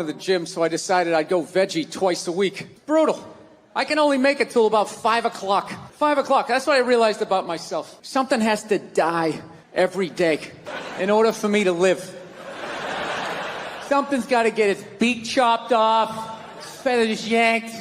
to the gym, so I decided I'd go veggie twice a week. Brutal. I can only make it till about 5 o'clock. 5 o'clock, that's what I realized about myself. Something has to die every day in order for me to live. Something's got to get its beak chopped off, feathers yanked,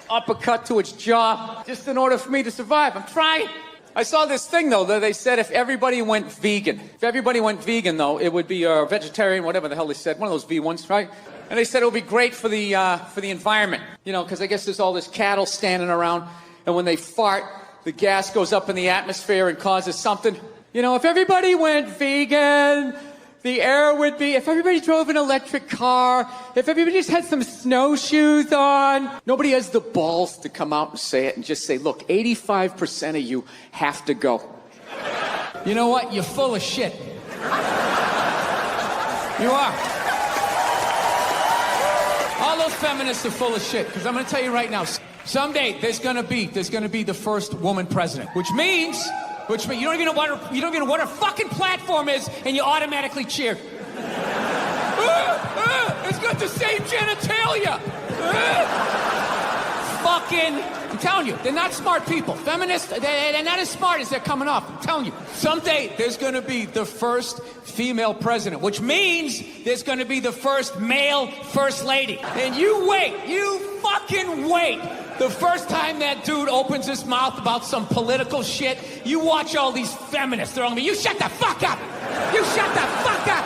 uppercut to its jaw, just in order for me to survive. I'm trying. I saw this thing, though, that they said if everybody went vegan. If everybody went vegan, though, it would be vegetarian, whatever the hell they said. One of those V ones, right? And they said it would be great for the environment. You know, because I guess there's all this cattle standing around, and when they fart, the gas goes up in the atmosphere and causes something. You know, if everybody went vegan, the air would be, if everybody drove an electric car, if everybody just had some snowshoes on. Nobody has the balls to come out and say it and just say, look, 85% of you have to go. You know what? You're full of shit. You are. All those feminists are full of shit, because I'm going to tell you right now, someday there's going to be the first woman president, which means you don't even know what her fucking platform is, and you automatically cheer. It's got the same genitalia. I'm telling you, they're not smart people. Feminists, they're not as smart as they're coming off. I'm telling you. Someday there's going to be the first female president, which means there's going to be the first male first lady. And you wait. You fucking wait. The first time that dude opens his mouth about some political shit, you watch all these feminists. They're on me. You shut the fuck up. You shut the fuck up.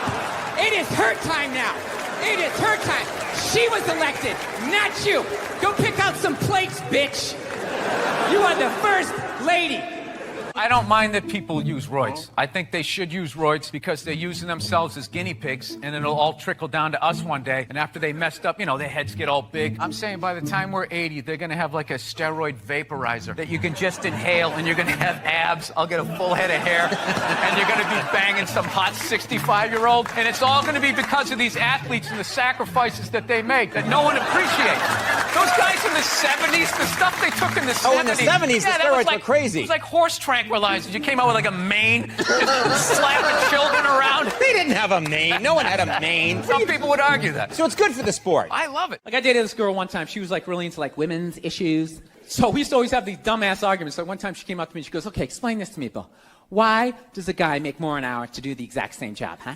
It is her time now. It is her time. She was elected, not you. Go pick out some plates, bitch. You are the first lady. I don't mind that people use roids. I think they should use roids because they're using themselves as guinea pigs, and it'll all trickle down to us one day. And after they messed up, you know, their heads get all big. I'm saying by the time we're 80, they're going to have like a steroid vaporizer that you can just inhale, and you're going to have abs. I'll get a full head of hair, and you're going to be banging some hot 65-year-old. And it's all going to be because of these athletes and the sacrifices that they make that no one appreciates. Those guys in the 70s, the stuff they took in the 70s. Oh, in the 70s, the steroids were crazy. It was like horse tranquilizers. You came out with like a mane, just slapping children around. They didn't have a mane. No one had a mane. Some people would argue that. So it's good for the sport. I love it. Like, I dated this girl one time. She was like really into like women's issues. So we used to always have these dumbass arguments. So one time she came up to me and she goes, okay, explain this to me, Bill. Why does a guy make more an hour to do the exact same job, huh?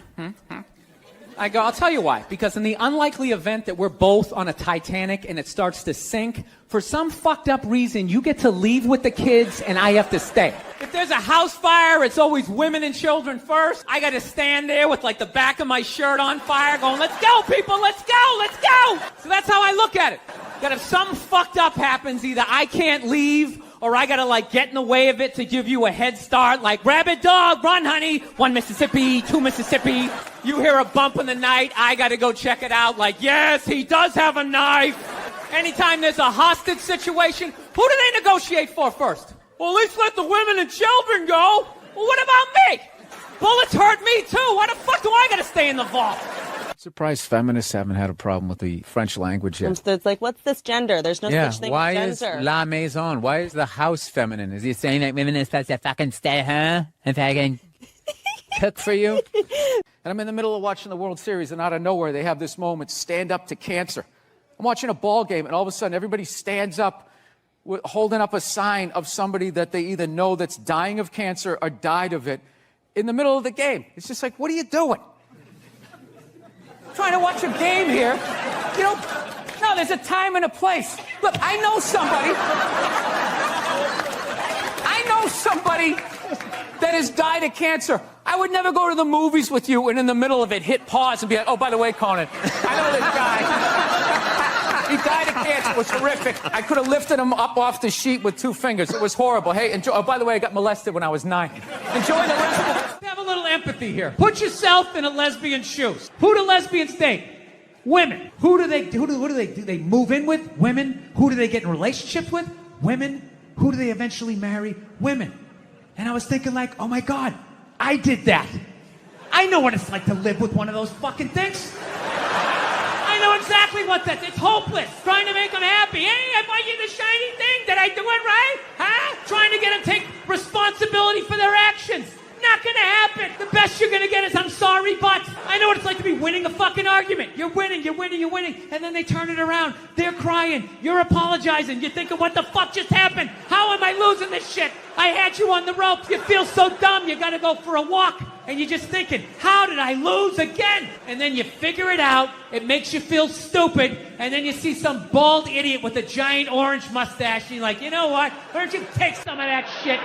I go, I'll tell you why. Because in the unlikely event that we're both on a Titanic and it starts to sink, for some fucked up reason, you get to leave with the kids and I have to stay. If there's a house fire, it's always women and children first. I got to stand there with like the back of my shirt on fire going, let's go, people, let's go, let's go. So that's how I look at it. That if something fucked up happens, either I can't leave or I gotta like get in the way of it to give you a head start, like rabid dog, run honey, 1 Mississippi, 2 Mississippi. You hear a bump in the night, I gotta go check it out, like yes, he does have a knife. Anytime there's a hostage situation, who do they negotiate for first? Well, at least let the women and children go. Well, what about me? Bullets hurt me too. Why the fuck do I gotta stay in the vault? Surprised feminists haven't had a problem with the French language yet. It's like, what's this gender? There's no such thing why as gender. Is la maison? Why is the house feminine? Is he saying that women are supposed to fucking stay home and fucking cook for you? And I'm in the middle of watching the World Series, and out of nowhere, they have this moment, stand up to cancer. I'm watching a ball game, and all of a sudden, everybody stands up, holding up a sign of somebody that they either know that's dying of cancer or died of it in the middle of the game. It's just like, what are you doing? Trying to watch a game here. You know, no, there's a time and a place. Look, I know somebody that has died of cancer. I would never go to the movies with you and in the middle of it hit pause and be like, oh, by the way, Conan, I know this guy. He died of cancer. It was horrific. I could have lifted him up off the sheet with 2 fingers. It was horrible. Hey, enjoy. Oh, by the way, I got molested when I was 9. Enjoy the rest of it. Have a little empathy here. Put yourself in a lesbian's shoes. Who do lesbians date? Women. Who do they move in with? Women. Who do they get in relationships with? Women. Who do they eventually marry? Women. And I was thinking like, oh my God, I did that. I know what it's like to live with one of those fucking things. I know exactly what that is. It's hopeless. Trying to make them happy. Hey, I bought you the shiny thing. Did I do it right? Huh? Trying to get them to take responsibility for their actions. No. not gonna happen. The best you're gonna get is I'm sorry, but I know what it's like to be winning a fucking argument. You're winning, and then they turn it around. They're crying, you're apologizing, you're thinking, what the fuck just happened? How am I losing this shit? I had you on the ropes, you feel so dumb, you gotta go for a walk. And you're just thinking, how did I lose again? And then you figure it out, it makes you feel stupid, and then you see some bald idiot with a giant orange mustache, and you're like, you know what? Why don't you take some of that shit?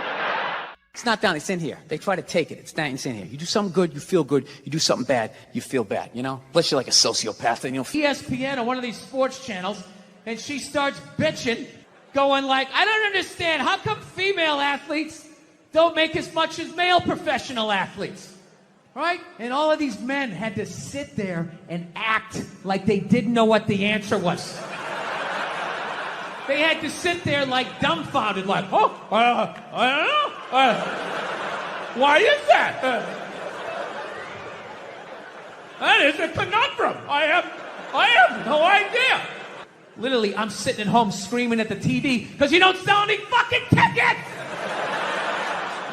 It's not down, it's in here. They try to take it, it's down, it's in here. You do something good, you feel good. You do something bad, you feel bad, you know? Unless you're like a sociopath, and ESPN or one of these sports channels, and she starts bitching, going like, I don't understand, how come female athletes don't make as much as male professional athletes? Right? And all of these men had to sit there and act like they didn't know what the answer was. They had to sit there like dumbfounded, like, oh, I don't know. Why is that? That is a conundrum. I have no idea. Literally, I'm sitting at home screaming at the TV because you don't sell any fucking tickets.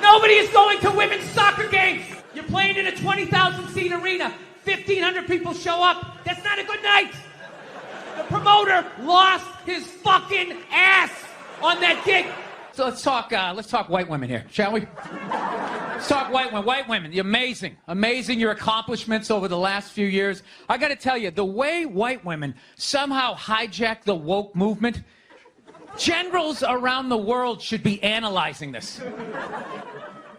Nobody is going to women's soccer games. You're playing in a 20,000-seat arena. 1,500 people show up. That's not a good night. The promoter lost his fucking ass on that gig. So let's talk white women here, shall we? Let's talk white women. White women, you're amazing your accomplishments over the last few years. I got to tell you, the way white women somehow hijacked the woke movement, generals around the world should be analyzing this.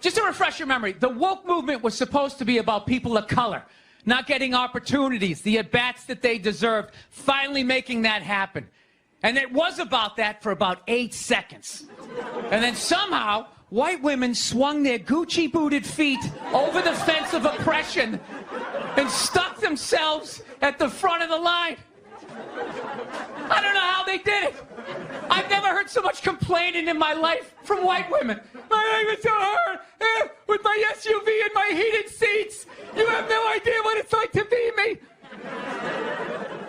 Just to refresh your memory, the woke movement was supposed to be about people of color, not getting opportunities, the at-bats that they deserved, finally making that happen. And it was about that for about 8 seconds. And then somehow, white women swung their Gucci-booted feet over the fence of oppression and stuck themselves at the front of the line. I don't know how they did it. I've never heard so much complaining in my life from white women. My life is so hard with my SUV and my heated seats. You have no idea what it's like to be me.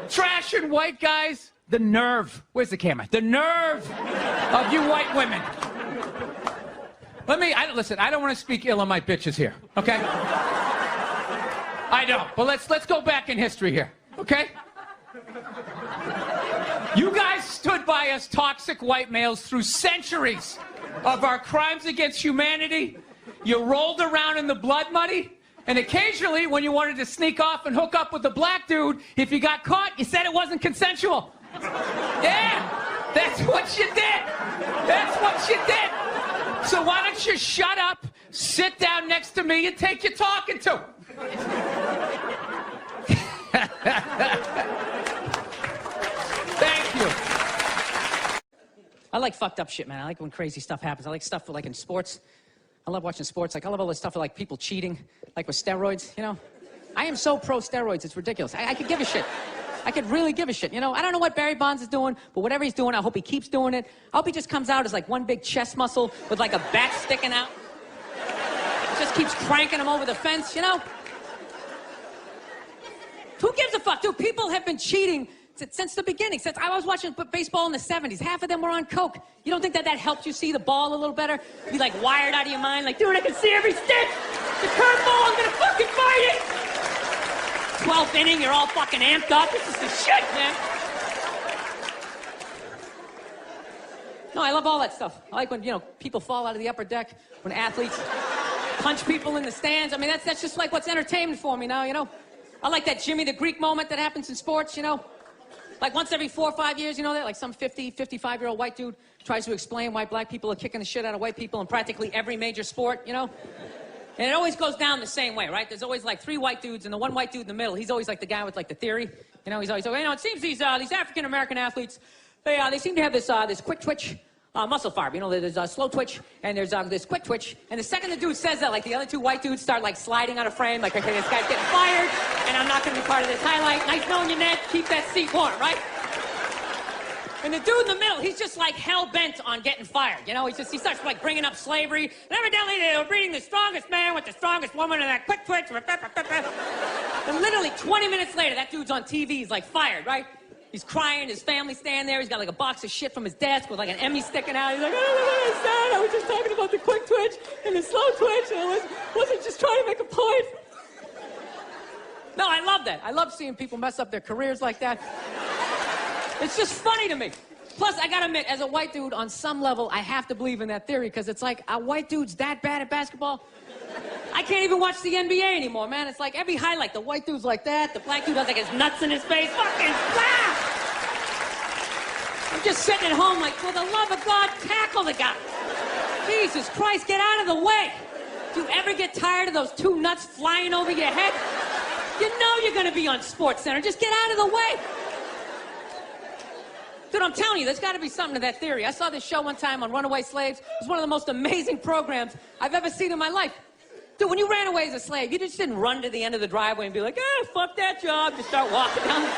Trash and white guys, the nerve. Where's the camera? The nerve of you white women. Listen, I don't want to speak ill of my bitches here, okay? I don't, but let's go back in history here, okay? You guys stood by us toxic white males through centuries of our crimes against humanity. You rolled around in the blood money, and occasionally when you wanted to sneak off and hook up with a black dude, if you got caught, you said it wasn't consensual. Yeah, that's what you did. That's what you did. So why don't you shut up, sit down next to me, and take your talking to. Thank you. I like fucked up shit, man. I like when crazy stuff happens. I like stuff like in sports. I love watching sports. Like, I love all this stuff like people cheating, like with steroids, you know? I am so pro steroids, it's ridiculous. I could give a shit. I could really give a shit, you know? I don't know what Barry Bonds is doing, but whatever he's doing, I hope he keeps doing it. I hope he just comes out as like one big chest muscle with like a bat sticking out. Just keeps cranking him over the fence, you know? Who gives a fuck, dude? People have been cheating since the beginning. Since I was watching baseball in the 70s, half of them were on coke. You don't think that helped you see the ball a little better? Be like wired out of your mind, like, dude, I can see every stitch. The curveball, I'm gonna fucking fight it. 12th inning, you're all fucking amped up. This is the shit, man. No, I love all that stuff. I like when, you know, people fall out of the upper deck, when athletes punch people in the stands. I mean, that's just like what's entertainment for me now, you know? I like that Jimmy the Greek moment that happens in sports, you know? Like once every 4 or 5 years, you know that? Like some 50, 55-year-old white dude tries to explain why black people are kicking the shit out of white people in practically every major sport, you know? And it always goes down the same way, right? There's always like 3 white dudes, and the one white dude in the middle, he's always like the guy with like the theory. You know, he's always like, you know, it seems these African-American athletes, they seem to have this quick twitch muscle fiber. You know, there's a slow twitch, and there's this quick twitch. And the second the dude says that, like the other 2 white dudes start like sliding out of frame, like, okay, this guy's getting fired, and I'm not going to be part of this highlight. Nice knowing you, Ned. Keep that seat warm, right? And the dude in the middle, he's just like hell-bent on getting fired. You know, he starts like bringing up slavery. And evidently they were breeding the strongest man with the strongest woman and that quick twitch. And literally 20 minutes later, that dude's on TV, he's like fired, right? He's crying, his family's standing there, he's got like a box of shit from his desk with like an Emmy sticking out. He's like, oh, I'm sad. I was just talking about the quick twitch and the slow twitch, and I wasn't just trying to make a point. No, I love that. I love seeing people mess up their careers like that. It's just funny to me. Plus, I gotta admit, as a white dude, on some level, I have to believe in that theory, because it's like, are white dudes that bad at basketball? I can't even watch the NBA anymore, man. It's like every highlight, the white dude's like that, the black dude has like his nuts in his face. Fucking blah! I'm just sitting at home like, for the love of God, tackle the guy. Jesus Christ, get out of the way. Do you ever get tired of those two nuts flying over your head? You know you're gonna be on SportsCenter. Just get out of the way. Dude, I'm telling you, there's got to be something to that theory. I saw this show one time on runaway slaves. It was one of the most amazing programs I've ever seen in my life. Dude, when you ran away as a slave, you just didn't run to the end of the driveway and be like, fuck that job. Just start walking down the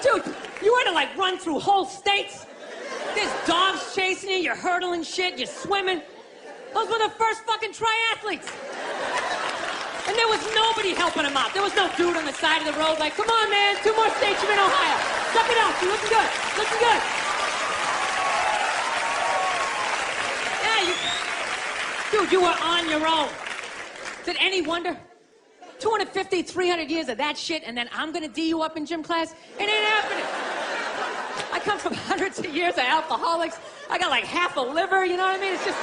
street. Dude, you had to, like, run through whole states. There's dogs chasing you, you're hurdling shit, you're swimming. Those were the first fucking triathletes. And there was nobody helping him out. There was no dude on the side of the road like, come on, man, 2 more states, you're in Ohio. Suck it out, you're looking good, looking good. Yeah, dude, you were on your own. Is it any wonder? 250, 300 years of that shit, and then I'm gonna D you up in gym class? It ain't happening. I come from hundreds of years of alcoholics. I got like half a liver, you know what I mean? It's just...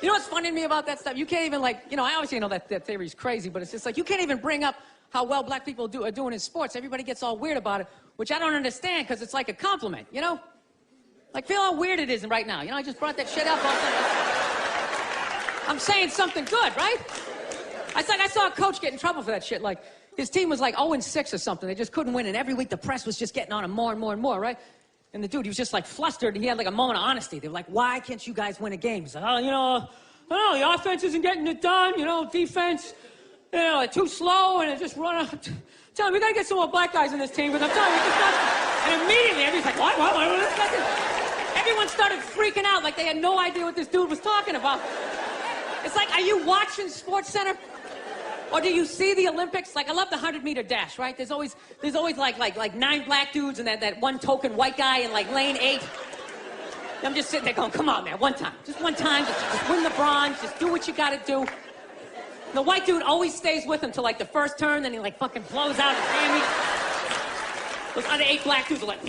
You know what's funny to me about that stuff? You can't even, like, you know, I obviously know that theory's crazy, but it's just like, you can't even bring up how well black people are doing in sports. Everybody gets all weird about it, which I don't understand, because it's like a compliment, you know? Like, feel how weird it is right now. You know, I just brought that shit up all the time. I'm saying something good, right? I saw a coach get in trouble for that shit. Like, his team was like 0-6 or something. They just couldn't win, and every week the press was just getting on him more and more and more, right? And the dude, he was just like flustered, and he had like a moment of honesty. They were like, why can't you guys win a game? He's like, oh, you know, I don't know, the offense isn't getting it done, you know, defense, you know, they're too slow, and they just run out. Tell him, we gotta get some more black guys in this team, because I'm telling you, it's not. And immediately, everybody's like, what? Everyone started freaking out like they had no idea what this dude was talking about. It's like, are you watching SportsCenter? Or do you see the Olympics? Like, I love the 100-meter dash, right? There's always like 9 black dudes and that one token white guy in like lane 8. I'm just sitting there going, come on, man, one time. Just one time, just win the bronze, just do what you gotta do. The white dude always stays with him till like the first turn, then he like fucking blows out his hammy. Those other 8 black dudes are like,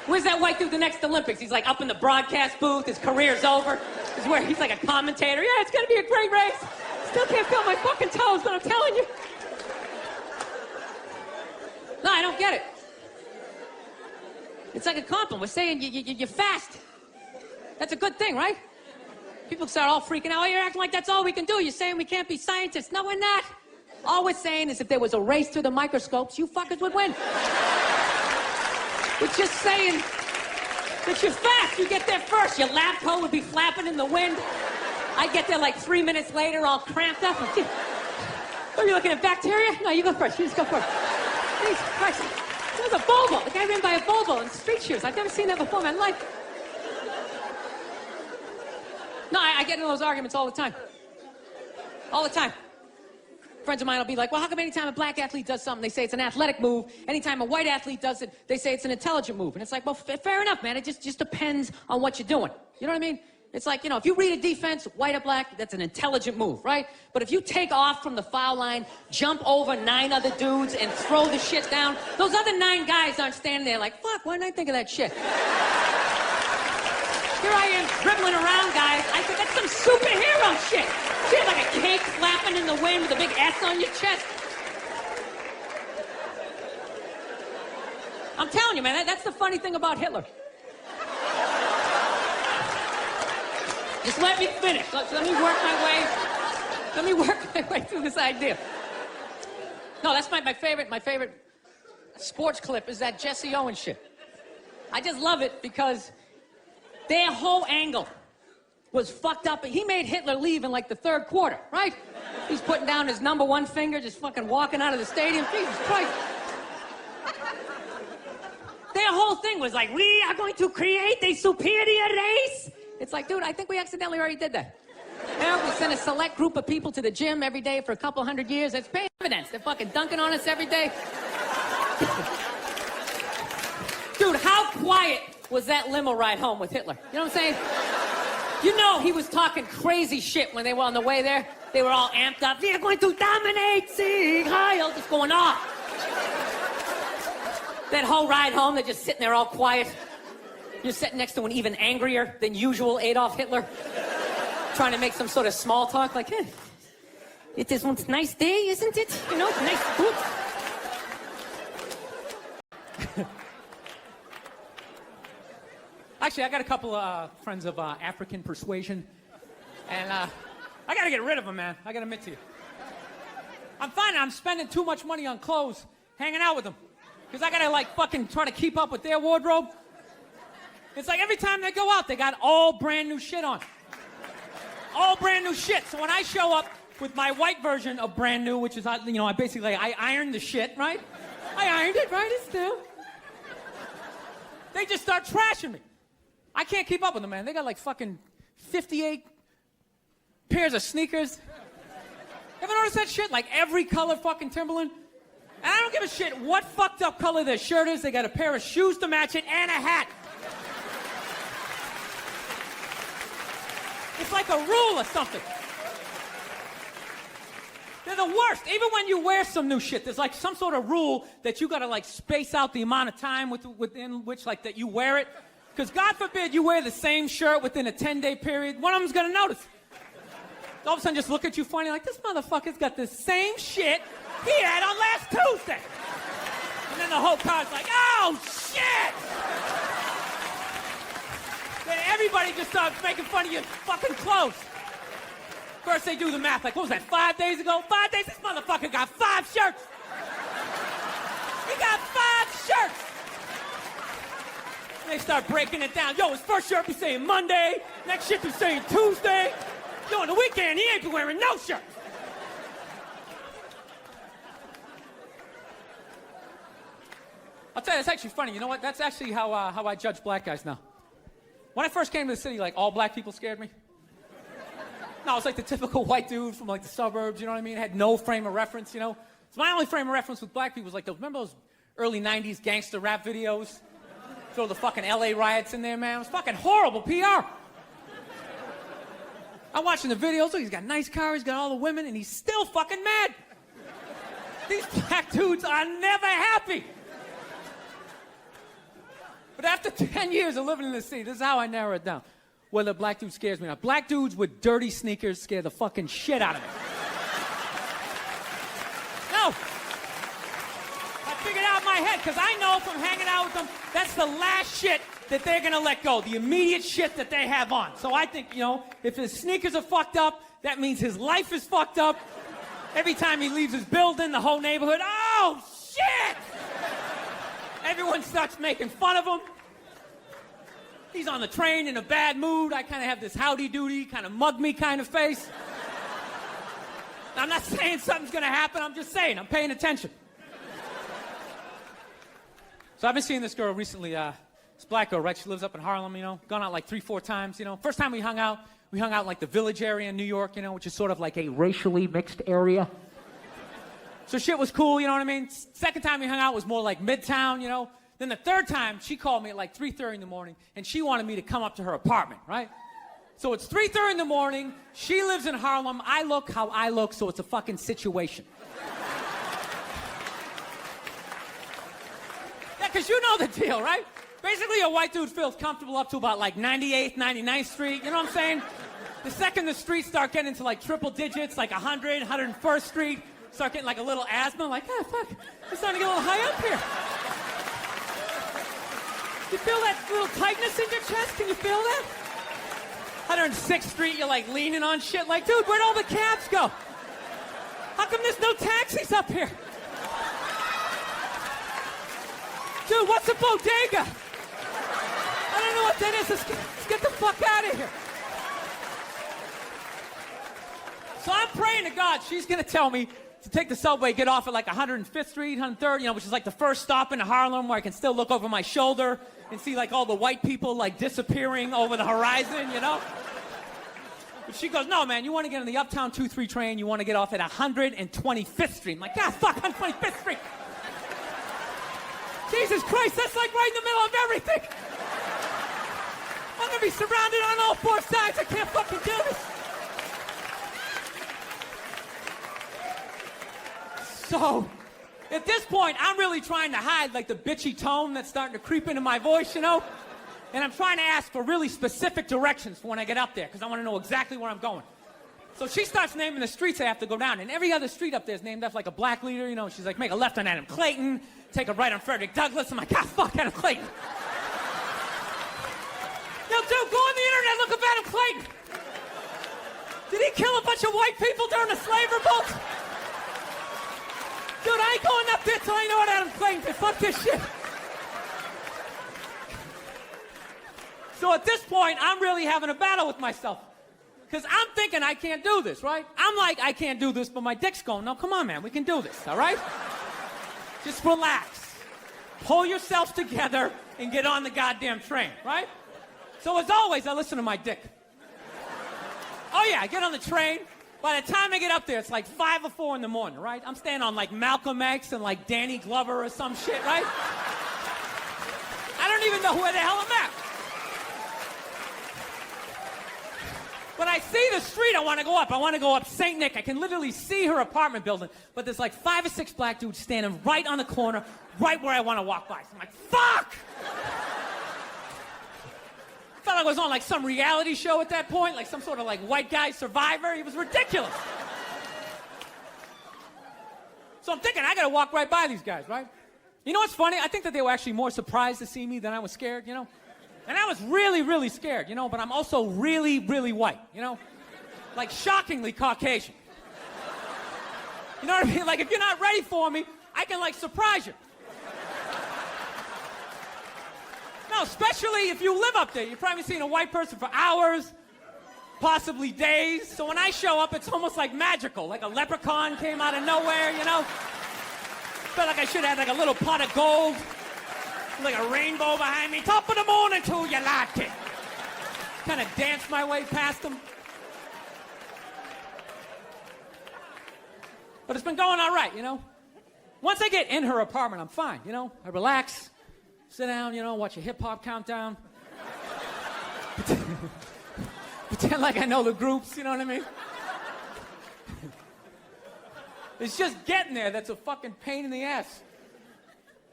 where's that white dude the next Olympics? He's like up in the broadcast booth, his career's over. He's like a commentator. Yeah, it's gonna be a great race. Still can't feel my fucking toes, but I'm telling you. No, I don't get it. It's like a compliment. We're saying you're fast. That's a good thing, right? People start all freaking out. Oh, you're acting like that's all we can do. You're saying we can't be scientists. No, we're not. All we're saying is if there was a race to the microscopes, you fuckers would win. We're just saying that you're fast. You get there first. Your lab coat would be flapping in the wind. I get there like 3 minutes later, all cramped up. Are you looking at bacteria? No, you go first. You just go first. Jesus Christ. There's a Volvo. The guy ran by a Volvo in street shoes. I've never seen that before in my life. No, I get into those arguments all the time. All the time. Friends of mine will be like, well, how come anytime a black athlete does something, they say it's an athletic move? Anytime a white athlete does it, they say it's an intelligent move. And it's like, well, fair enough, man. It just depends on what you're doing. You know what I mean? It's like, you know, if you read a defense, white or black, that's an intelligent move, right? But if you take off from the foul line, jump over 9 other dudes, and throw the shit down, those other 9 guys aren't standing there like, fuck, why didn't I think of that shit? Here I am dribbling around, guys. I think that's some superhero shit. Shit, like a cake flapping in the wind with a big S on your chest. I'm telling you, man, that's the funny thing about Hitler. Just let me finish. Let me work my way through this idea. No, that's my favorite sports clip is that Jesse Owens shit. I just love it because their whole angle was fucked up. He made Hitler leave in like the 3rd quarter, right? He's putting down his number 1 finger, just fucking walking out of the stadium. Jesus Christ. Their whole thing was like, we are going to create a superior race. It's like, dude, I think we accidentally already did that. You know, we send a select group of people to the gym every day for a couple hundred years. It's paying dividends. They're fucking dunking on us every day. Dude, how quiet was that limo ride home with Hitler? You know what I'm saying? You know he was talking crazy shit when they were on the way there. They were all amped up. We are going to dominate Sieg Heil. Just going off. That whole ride home, they're just sitting there all quiet. You're sitting next to an even angrier than usual Adolf Hitler, trying to make some sort of small talk, like, hey, it is one nice day, isn't it? You know, nice food. Actually, I got a couple of friends of African persuasion, and I got to get rid of them, man. I got to admit to you. I'm finding I'm spending too much money on clothes hanging out with them, because I got to, like, fucking try to keep up with their wardrobe. It's like every time they go out, they got all brand new shit on. All brand new shit. So when I show up with my white version of brand new, which is, you know, I ironed the shit, right? I ironed it, right? It's new. They just start trashing me. I can't keep up with them, man. They got like fucking 58 pairs of sneakers. Ever notice that shit? Like every color fucking Timberland? And I don't give a shit what fucked up color their shirt is. They got a pair of shoes to match it and a hat. It's like a rule or something. They're the worst. Even when you wear some new shit, there's like some sort of rule that you gotta like space out the amount of time within which like that you wear it. Because God forbid you wear the same shirt within a 10-day period, one of them's gonna notice. All of a sudden just look at you funny like, this motherfucker's got the same shit he had on last Tuesday. And then the whole car's like, oh shit! Then everybody just starts making fun of your fucking clothes. First they do the math, like, what was that, 5 days ago? 5 days? This motherfucker got 5 shirts! He got 5 shirts! And they start breaking it down. Yo, his first shirt be saying Monday, next shit be saying Tuesday. Yo, on the weekend, he ain't be wearing no shirts. I'll tell you, it's actually funny. You know what? That's actually how I judge black guys now. When I first came to the city, like, all black people scared me. No, it's like the typical white dude from, like, the suburbs, you know what I mean? Had no frame of reference, you know? So my only frame of reference with black people was, like, remember those early 90s gangster rap videos? Throw the fucking LA riots in there, man. It was fucking horrible PR. I'm watching the videos. Look, he's got a nice car, he's got all the women, and he's still fucking mad. These black dudes are never happy. But after 10 years of living in the city, this is how I narrow it down. Whether a black dude scares me or not. Black dudes with dirty sneakers scare the fucking shit out of me. No. I figured out in my head, because I know from hanging out with them, that's the last shit that they're gonna let go. The immediate shit that they have on. So I think, you know, if his sneakers are fucked up, that means his life is fucked up. Every time he leaves his building, the whole neighborhood, oh, shit! Everyone starts making fun of him. He's on the train in a bad mood. I kind of have this howdy-doody, kind of mug-me kind of face. I'm not saying something's going to happen. I'm just saying. I'm paying attention. So I've been seeing this girl recently. This black girl, right? She lives up in Harlem, you know. Gone out like 3-4 times, you know. First time we hung out like the Village area in New York, you know, which is sort of like a racially mixed area. So shit was cool, you know what I mean? Second time we hung out was more like Midtown, you know? Then the third time, she called me at like 3:30 in the morning, and she wanted me to come up to her apartment, right? So it's 3:30 in the morning, she lives in Harlem, I look how I look, so it's a fucking situation. Yeah, because you know the deal, right? Basically, a white dude feels comfortable up to about like 98th, 99th Street, you know what I'm saying? The second the streets start getting into like triple digits, like 100, 101st Street, start getting like a little asthma, like, oh, fuck, it's starting to get a little high up here. You feel that little tightness in your chest? Can you feel that? 106th Street, you're like leaning on shit, like, dude, where'd all the cabs go? How come there's no taxis up here? Dude, what's a bodega? I don't know what that is. Let's get the fuck out of here. So I'm praying to God she's gonna tell me to take the subway, get off at like 105th Street, 103rd, you know, which is like the first stop in Harlem where I can still look over my shoulder and see like all the white people like disappearing over the horizon, you know? But she goes, no, man, you want to get on the Uptown 2-3 train, you want to get off at 125th Street. I'm like, yeah, fuck 125th Street. Jesus Christ, that's like right in the middle of everything. I'm going to be surrounded on all four sides. I can't fucking do this. So, at this point, I'm really trying to hide like the bitchy tone that's starting to creep into my voice, you know? And I'm trying to ask for really specific directions for when I get up there, because I want to know exactly where I'm going. So she starts naming the streets I have to go down, and every other street up there is named after like a black leader, you know? She's like, make a left on Adam Clayton, take a right on Frederick Douglass. I'm like, ah, fuck Adam Clayton. Yo, dude, go on the internet, look up Adam Clayton. Did he kill a bunch of white people during the slave revolt? Dude, I ain't going up there till I know what Adam Clayton did. Fuck this shit. So at this point, I'm really having a battle with myself. Because I'm thinking I can't do this, right? I'm like, I can't do this, but my dick's going, no, come on, man, we can do this, all right? Just relax. Pull yourself together and get on the goddamn train, right? So as always, I listen to my dick. Oh yeah, I get on the train. By the time I get up there, it's like 5 or 4 in the morning, right? I'm staying on like Malcolm X and like Danny Glover or some shit, right? I don't even know where the hell I'm at. When I see the street I want to go up, I want to go up St. Nick. I can literally see her apartment building, but there's like 5 or 6 black dudes standing right on the corner, right where I want to walk by. So I'm like, fuck! I felt like I was on like some reality show at that point, like some sort of like white guy survivor. It was ridiculous. So I'm thinking, I gotta walk right by these guys, right? You know what's funny? I think that they were actually more surprised to see me than I was scared, you know? And I was really, really scared, you know, but I'm also really, really white, you know? Like shockingly Caucasian. You know what I mean? Like if you're not ready for me, I can like surprise you. No, especially if you live up there. You've probably seen a white person for hours, possibly days. So when I show up, it's almost like magical. Like a leprechaun came out of nowhere, you know? Felt like I should have had like a little pot of gold, like a rainbow behind me. Top of the morning to you, latte. Kind of danced my way past them. But it's been going all right, you know? Once I get in her apartment, I'm fine, you know? I relax. Sit down, you know, watch a hip-hop countdown. Pretend like I know the groups, you know what I mean? It's just getting there that's a fucking pain in the ass.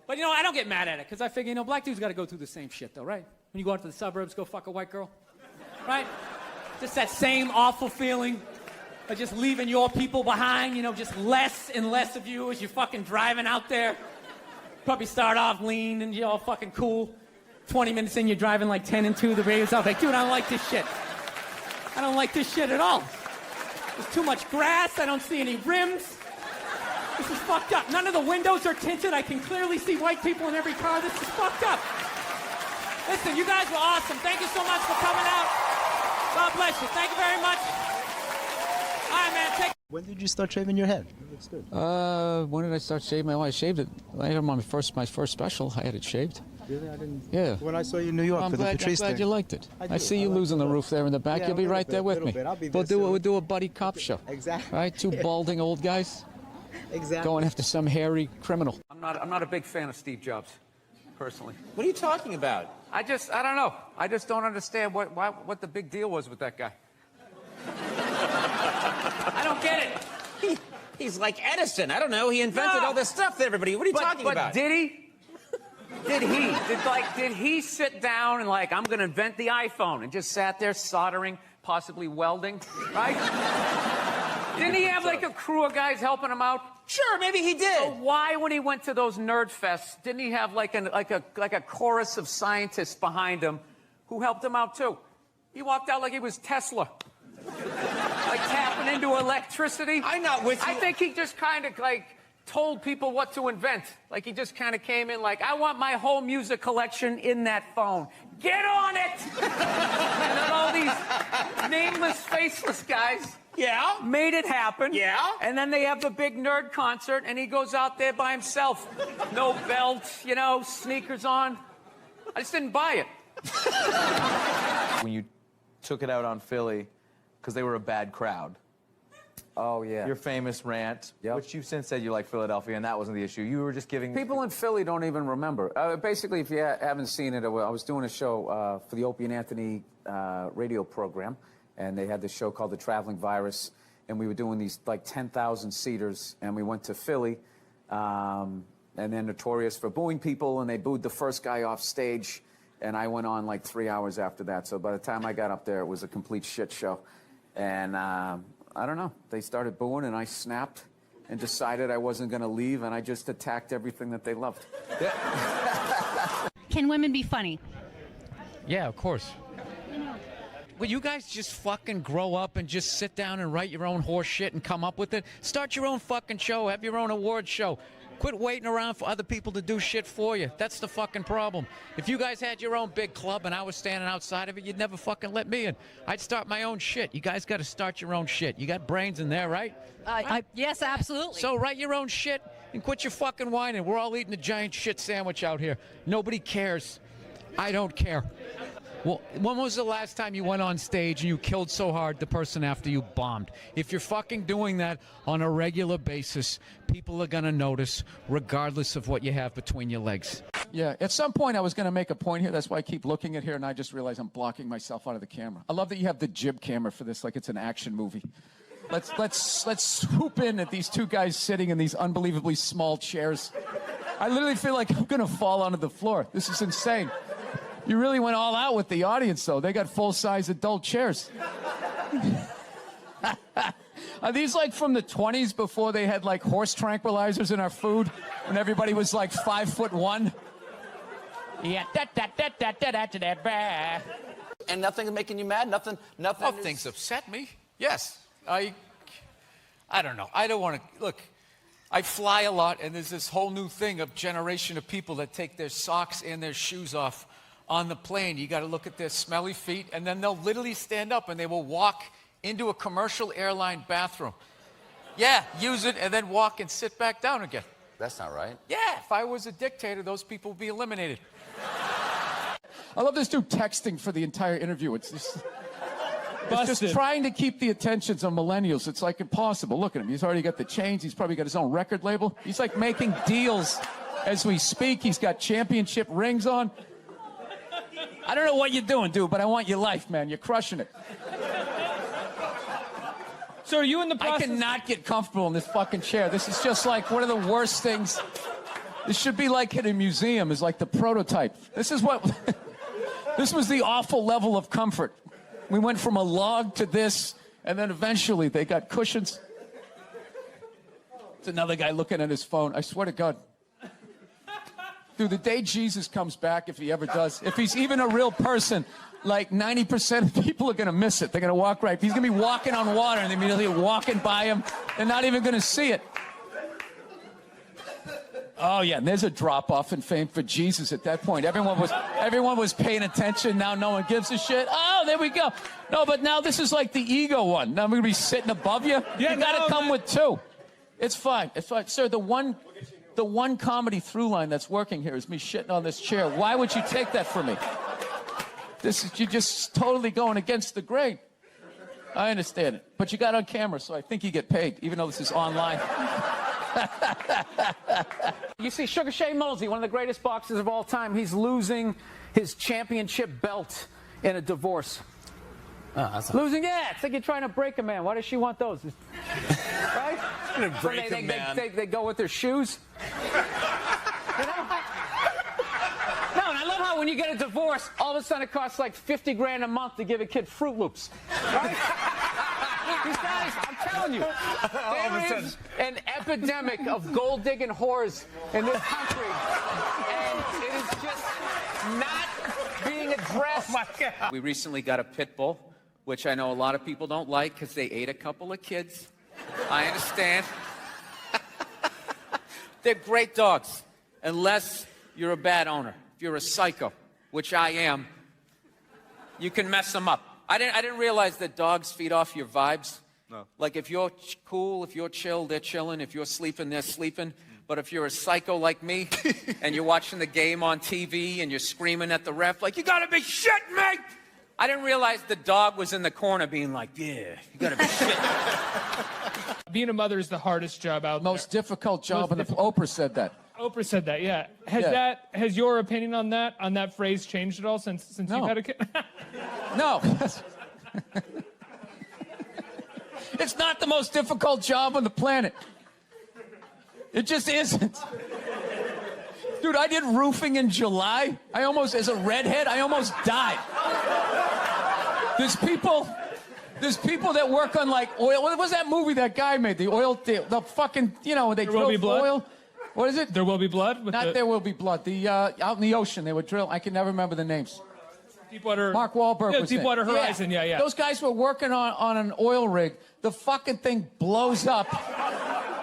But, you know, I don't get mad at it, because I figure, you know, black dudes got to go through the same shit, though, right? When you go out to the suburbs, go fuck a white girl, right? Just that same awful feeling of just leaving your people behind, you know, just less and less of you as you're fucking driving out there. Probably start off lean and you're all fucking cool. 20 minutes in, you're driving like 10 and 2. The radio's off. Like, dude, I don't like this shit. I don't like this shit at all. There's too much grass. I don't see any rims. This is fucked up. None of the windows are tinted. I can clearly see white people in every car. This is fucked up. Listen, you guys were awesome. Thank you so much for coming out. God bless you. Thank you very much. All right, man. Take. When did you start shaving your head? It looks good. When did I start shaving my head? I shaved it. I had my first special. I had it shaved. Really? I didn't. Yeah. When I saw you in New York I'm for the Patrice glad thing. you liked it. I I see you losing the roof there in the back. Yeah, You'll be a right there with me. I'll be there We'll do a buddy cop show. Exactly. Right? 2 balding old guys Exactly. going after some hairy criminal. I'm not a big fan of Steve Jobs, personally. What are you talking about? I don't know. I just don't understand what the big deal was with that guy. I don't get it. He's like Edison. I don't know. He invented all this stuff that everybody. What are you talking about? Did he? Did he sit down and like, I'm going to invent the iPhone and just sat there soldering, possibly welding, right? Didn't he have like a crew of guys helping him out? Sure, maybe he did. So why, when he went to those nerd fests, didn't he have like a chorus of scientists behind him who helped him out too? He walked out like he was Tesla. Like tapping into electricity. I'm not with you. I think he just kind of like told people what to invent. Like he just kind of came in like, I want my whole music collection in that phone. Get on it! And then all these nameless, faceless guys made it happen. Yeah. And then they have the big nerd concert and he goes out there by himself. No belt, you know, sneakers on. I just didn't buy it. When you took it out on Philly, because they were a bad crowd. Oh, yeah. Your famous rant, Yep. which you've since said you like Philadelphia, and that wasn't the issue. You were just giving... People in Philly don't even remember. Basically, if you haven't seen it, I was doing a show for the Opie and Anthony radio program, and they had this show called The Traveling Virus, and we were doing these like 10,000 seaters, and we went to Philly, and they're notorious for booing people, and they booed the first guy off stage, and I went on like 3 hours after that. So by the time I got up there, it was a complete shit show, and I don't know. They started booing, and I snapped and decided I wasn't going to leave, and I just attacked everything that they loved. Can women be funny? Yeah, of course. Will you guys just fucking grow up and just sit down and write your own horse shit and come up with it? Start your own fucking show. Have your own award show. Quit waiting around for other people to do shit for you. That's the fucking problem. If you guys had your own big club and I was standing outside of it, you'd never fucking let me in. I'd start my own shit. You guys got to start your own shit. You got brains in there, right? Yes, absolutely. So write your own shit and quit your fucking whining. We're all eating a giant shit sandwich out here. Nobody cares. I don't care. Well, when was the last time you went on stage and you killed so hard the person after you bombed? If you're fucking doing that on a regular basis, people are going to notice regardless of what you have between your legs. Yeah, at some point I was going to make a point here. That's why I keep looking at here, and I just realized I'm blocking myself out of the camera. I love that you have the jib camera for this, like it's an action movie. Let's swoop in at these two guys sitting in these unbelievably small chairs. I literally feel like I'm going to fall onto the floor. This is insane. You really went all out with the audience, though. They got full-size adult chairs. Are these like from the 20s before they had like horse tranquilizers in our food when everybody was like 5'1"? Yeah, And nothing is making you mad? Nothing. Oh, things upset me. Yes. I don't know. I don't want to... Look, I fly a lot, and there's this whole new thing of generation of people that take their socks and their shoes off on the plane. You got to look at their smelly feet, and then they'll literally stand up and they will walk into a commercial airline bathroom. Yeah, use it and then walk and sit back down again. That's not right. Yeah, if I was a dictator, those people would be eliminated. I love this dude texting for the entire interview. It's just trying to keep the attentions of millennials. It's like impossible. Look at him. He's already got the chains. He's probably got his own record label. He's like making deals as we speak. He's got championship rings on. I don't know what you're doing, dude, but I want your life, man. You're crushing it. So are you in the process? I cannot get comfortable in this fucking chair. This is just like one of the worst things. This should be like in a museum, is like the prototype. This is what... This was the awful level of comfort. We went from a log to this, and then eventually they got cushions. It's another guy looking at his phone. I swear to God. Dude, the day Jesus comes back, if he ever does, if he's even a real person, like 90% of people are going to miss it. They're going to walk right. He's going to be walking on water, and immediately walking by him. They're not even going to see it. Oh, yeah, and there's a drop-off in fame for Jesus at that point. Everyone was paying attention. Now no one gives a shit. Oh, there we go. No, but now this is like the ego one. Now I'm going to be sitting above you. Yeah, you got to come with two. It's fine. It's fine. Sir, the one comedy through line that's working here is me shitting on this chair. Why would you take that from me? You're just totally going against the grain. I understand it. But you got on camera, so I think you get paid, even though this is online. You see Sugar Shea Mosley, one of the greatest boxers of all time, he's losing his championship belt in a divorce. Losing, yeah. It's like you're trying to break a man. Why does she want those? Right? Break a man. They go with their shoes. You know? No, and I love how when you get a divorce, all of a sudden it costs like 50 grand a month to give a kid Fruit Loops. Right? These guys, I'm telling you, there is an epidemic of gold-digging whores in this country, and it is just not being addressed. Oh my God. We recently got a pit bull, which I know a lot of people don't like because they ate a couple of kids. I understand. They're great dogs, unless you're a bad owner. If you're a psycho, which I am, you can mess them up. I didn't realize that dogs feed off your vibes. No. Like if you're cool, if you're chill, they're chilling. If you're sleeping, they're sleeping. But if you're a psycho like me, and you're watching the game on TV and you're screaming at the ref like, you gotta be shitting me! I didn't realize the dog was in the corner being like, yeah, you gotta be shitting. Being a mother is the hardest job out there. Most difficult job, and Oprah said that. Oprah said that, yeah. Has your opinion on that phrase changed at all since you've had a kid? No. It's not the most difficult job on the planet. It just isn't. Dude, I did roofing in July. As a redhead, I almost died. There's people that work on like oil. What was that movie that guy made? The oil, the fucking, they drill oil. What is it? There Will Be Blood? There Will Be Blood. The out in the ocean, they would drill. I can never remember the names. Deepwater. Mark Wahlberg was Deepwater Horizon, yeah. Those guys were working on an oil rig. The fucking thing blows up.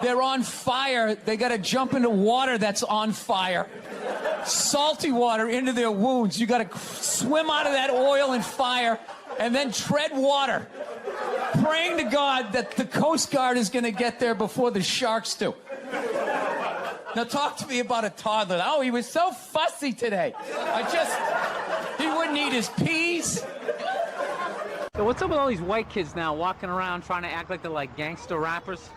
They're on fire. They got to jump into water that's on fire. Salty water into their wounds. You got to swim out of that oil and fire and then tread water, praying to God that the Coast Guard is going to get there before the sharks do. Now talk to me about a toddler. Oh, he was so fussy today. He wouldn't eat his peas. So what's up with all these white kids now walking around trying to act like they're like gangster rappers?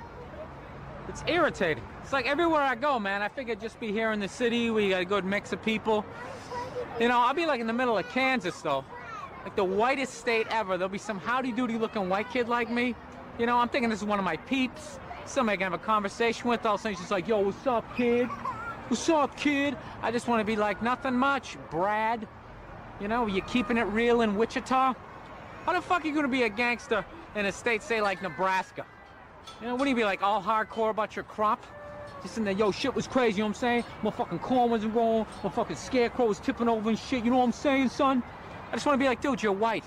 It's irritating. It's like everywhere I go, man. I figure just be here in the city where you got a good mix of people. I'll be like in the middle of Kansas, though. Like the whitest state ever. There'll be some howdy-doody looking white kid like me. I'm thinking this is one of my peeps. Somebody I can have a conversation with. All of a sudden he's just like, yo, what's up, kid? What's up, kid? I just want to be like, nothing much, Brad. You keeping it real in Wichita? How the fuck are you going to be a gangster in a state, say, like Nebraska? Wouldn't you be like all hardcore about your crop? Just in there, yo, shit was crazy, you know what I'm saying? My fucking corn wasn't wrong. My fucking scarecrow was tipping over and shit, you know what I'm saying, son? I just want to be like, dude, you're white.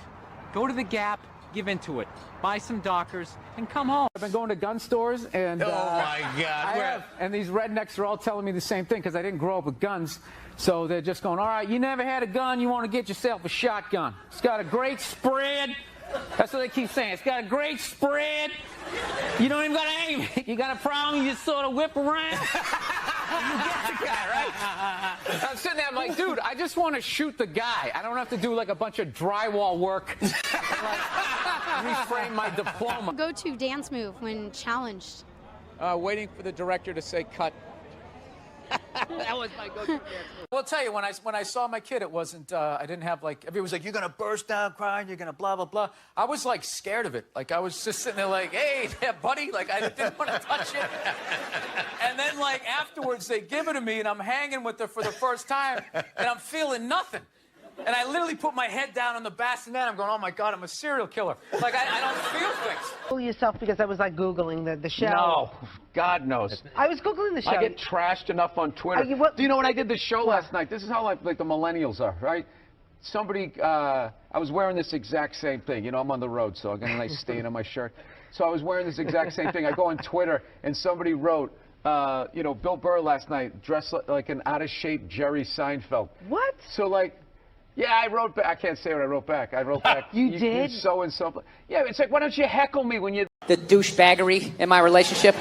Go to the Gap, give into it. Buy some Dockers, and come home. I've been going to gun stores, and... Oh, my God. And these rednecks are all telling me the same thing, because I didn't grow up with guns. So they're just going, all right, you never had a gun, you want to get yourself a shotgun. It's got a great spread. That's what they keep saying. It's got a great spread. You don't even got to aim it. You got a problem, you just sort of whip around. You get the guy, right? I'm sitting there, I'm like, dude, I just want to shoot the guy. I don't have to do like a bunch of drywall work. Reframe my diploma. Go-to dance move when challenged? Waiting for the director to say cut. That was my go-to dance. Well, I'll tell you, when I saw my kid, it wasn't, I didn't have like, everybody was like, you're going to burst down crying, you're going to blah, blah, blah. I was like scared of it. Like I was just sitting there like, hey, yeah, buddy, like I didn't want to touch it. And then like afterwards, they give it to me and I'm hanging with her for the first time and I'm feeling nothing. And I literally put my head down on the bassinet. I'm going, oh my God, I'm a serial killer. Like I don't feel things. Fool yourself because I was like Googling the show. No, God knows. I was Googling the show. I get trashed enough on Twitter. Do you know when I did the show last night? This is how like the millennials are, right? Somebody, I was wearing this exact same thing. I'm on the road, so I got a nice stain on my shirt. So I was wearing this exact same thing. I go on Twitter, and somebody wrote, Bill Burr last night dressed like an out-of-shape Jerry Seinfeld. What? So like... Yeah, I wrote back. I can't say what I wrote back. I wrote back. You did? So-and-so. Yeah, it's like, why don't you heckle me when you... The douchebaggery in my relationship.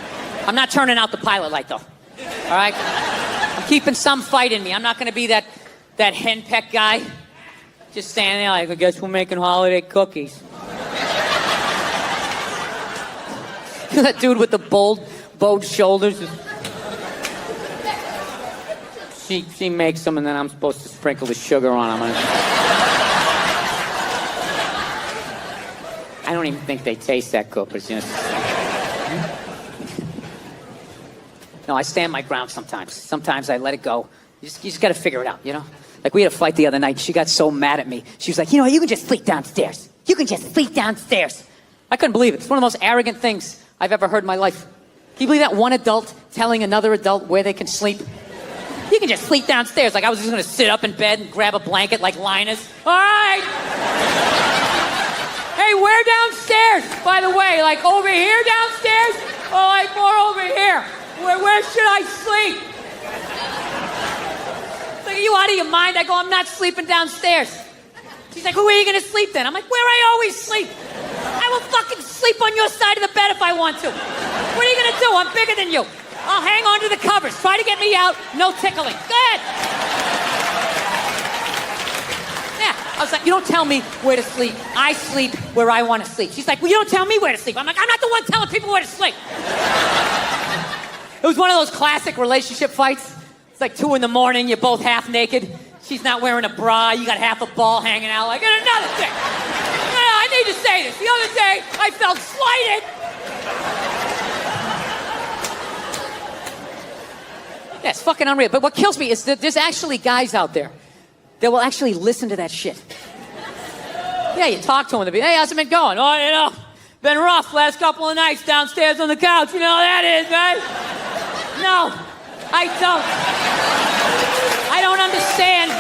I'm not turning out the pilot light, though. All right? I'm keeping some fight in me. I'm not going to be that henpeck guy. Just standing there like, I guess we're making holiday cookies. That dude with the bowed shoulders. She makes them, and then I'm supposed to sprinkle the sugar on them. I don't even think they taste that good, but No, I stand my ground sometimes. Sometimes I let it go. You just got to figure it out, Like we had a fight the other night. She got so mad at me. She was like, you can just sleep downstairs. You can just sleep downstairs. I couldn't believe it. It's one of the most arrogant things I've ever heard in my life. Can you believe that one adult telling another adult where they can sleep? You can just sleep downstairs. Like I was just going to sit up in bed and grab a blanket like Linus. All right. Hey, where downstairs? By the way, like over here downstairs? Or like more over here? Where should I sleep? Like, are you out of your mind? I go, I'm not sleeping downstairs. She's like, where are you going to sleep then? I'm like, where I always sleep. I will fucking sleep on your side of the bed if I want to. What are you going to do? I'm bigger than you. I'll hang on to the covers. Try to get me out. No tickling. Go ahead. Yeah. I was like, you don't tell me where to sleep. I sleep where I want to sleep. She's like, well, you don't tell me where to sleep. I'm like, I'm not the one telling people where to sleep. It was one of those classic relationship fights. It's like 2 a.m, you're both half naked. She's not wearing a bra. You got half a ball hanging out. Like, and another thing. I need to say this. The other day, I felt slighted. Yeah, it's fucking unreal. But what kills me is that there's actually guys out there that will actually listen to that shit. Yeah, you talk to them, they'll be, hey, how's it been going? Oh, you know, been rough last couple of nights downstairs on the couch. You know how that is, right? No, I don't. I don't understand.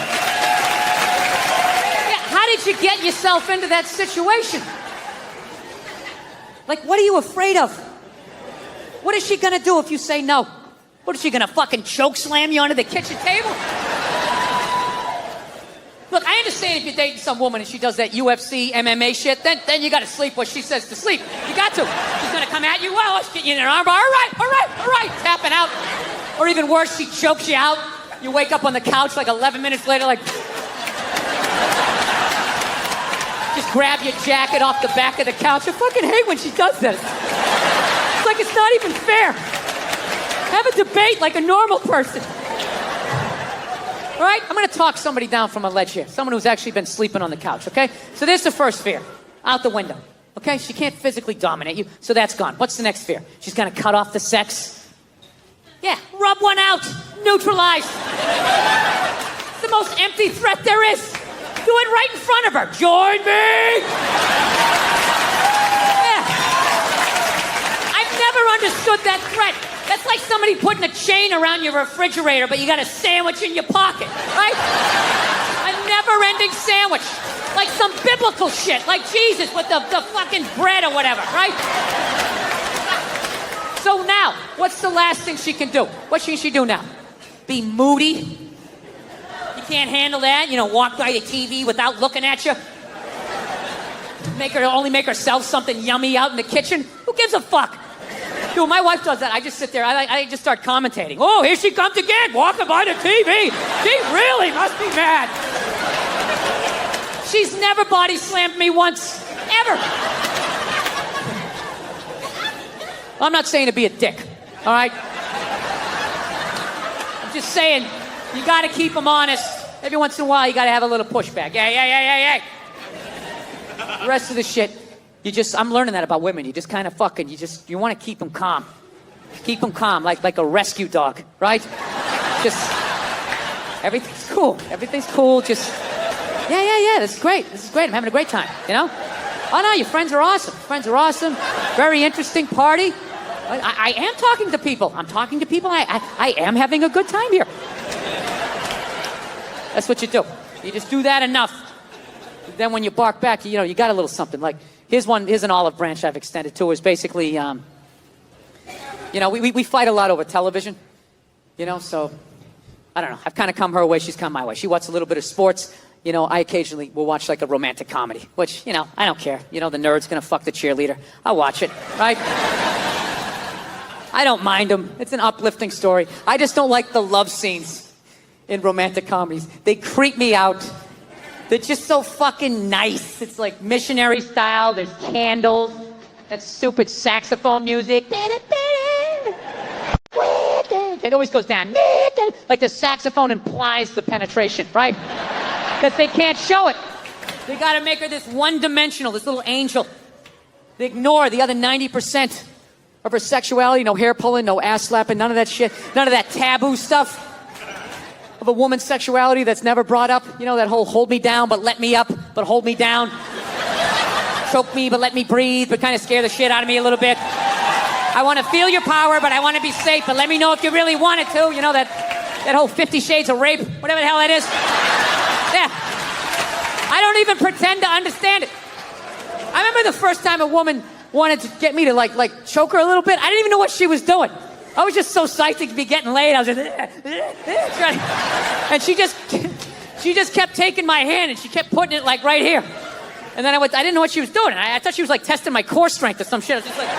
Yeah, how did you get yourself into that situation? Like, what are you afraid of? What is she gonna do if you say no? What is she gonna fucking choke slam you onto the kitchen table? Look, I understand if you're dating some woman and she does that UFC, MMA shit, then you gotta sleep what she says to sleep. You got to. She's gonna come at you, well, let's get you in an armbar. All right, tapping out. Or even worse, she chokes you out. You wake up on the couch like 11 minutes later, like... Just grab your jacket off the back of the couch. I fucking hate when she does this. It's like it's not even fair. Have a debate like a normal person. All right? I'm going to talk somebody down from a ledge here. Someone who's actually been sleeping on the couch, okay? So there's the first fear. Out the window. Okay? She can't physically dominate you, so that's gone. What's the next fear? She's going to cut off the sex. Yeah, rub one out. Neutralize. It's the most empty threat there is. Do it right in front of her. Join me! Yeah. I've never understood that threat. That's like somebody putting a chain around your refrigerator, but you got a sandwich in your pocket, right? A never-ending sandwich. Like some biblical shit, like Jesus with the fucking bread or whatever, right? So now, what's the last thing she can do? What should she do now? Be moody? You can't handle that? You know, walk by the TV without looking at you? Only make herself something yummy out in the kitchen? Who gives a fuck? Dude, my wife does that. I just sit there. I just start commentating. Oh, here she comes again, walking by the TV. She really must be mad. She's never body slammed me once, ever. I'm not saying to be a dick, all right? I'm just saying you got to keep them honest. Every once in a while, you got to have a little pushback. Hey. The rest of the shit. I'm learning that about women. You just kind of fucking, you want to keep them calm. Keep them calm, like a rescue dog, right? Just, everything's cool. Everything's cool. Just, yeah, this is great. I'm having a great time, you know? Oh, no, your friends are awesome. Very interesting party. I am talking to people. I'm talking to people. I am having a good time here. That's what you do. You just do that enough. Then when you bark back, you know, you got a little something like, here's an olive branch I've extended to. Is basically, you know, we fight a lot over television, you know, so, I don't know. I've kind of come her way, she's come my way. She watches a little bit of sports. You know, I occasionally will watch like a romantic comedy, which, you know, I don't care. You know, the nerd's gonna fuck the cheerleader. I'll watch it, right? I don't mind them. It's an uplifting story. I just don't like the love scenes in romantic comedies. They creep me out. They're just so fucking nice. It's like missionary style. There's candles. That stupid saxophone music. It always goes down. Like the saxophone implies the penetration, right? Because they can't show it. They gotta make her this one-dimensional, this little angel. They ignore the other 90% of her sexuality. No hair pulling, no ass slapping, none of that shit. None of that taboo stuff of a woman's sexuality that's never brought up. You know, that whole hold me down, but let me up, but hold me down. Choke me, but let me breathe, but kind of scare the shit out of me a little bit. I want to feel your power, but I want to be safe, but let me know if you really want it to. You know, that whole 50 Shades of Rape, whatever the hell that is. Yeah. I don't even pretend to understand it. I remember the first time a woman wanted to get me to like choke her a little bit. I didn't even know what she was doing. I was just so psyched to be getting laid. I was just, and she just kept taking my hand and she kept putting it like right here. And then I didn't know what she was doing. I thought she was like testing my core strength or some shit. I was just like.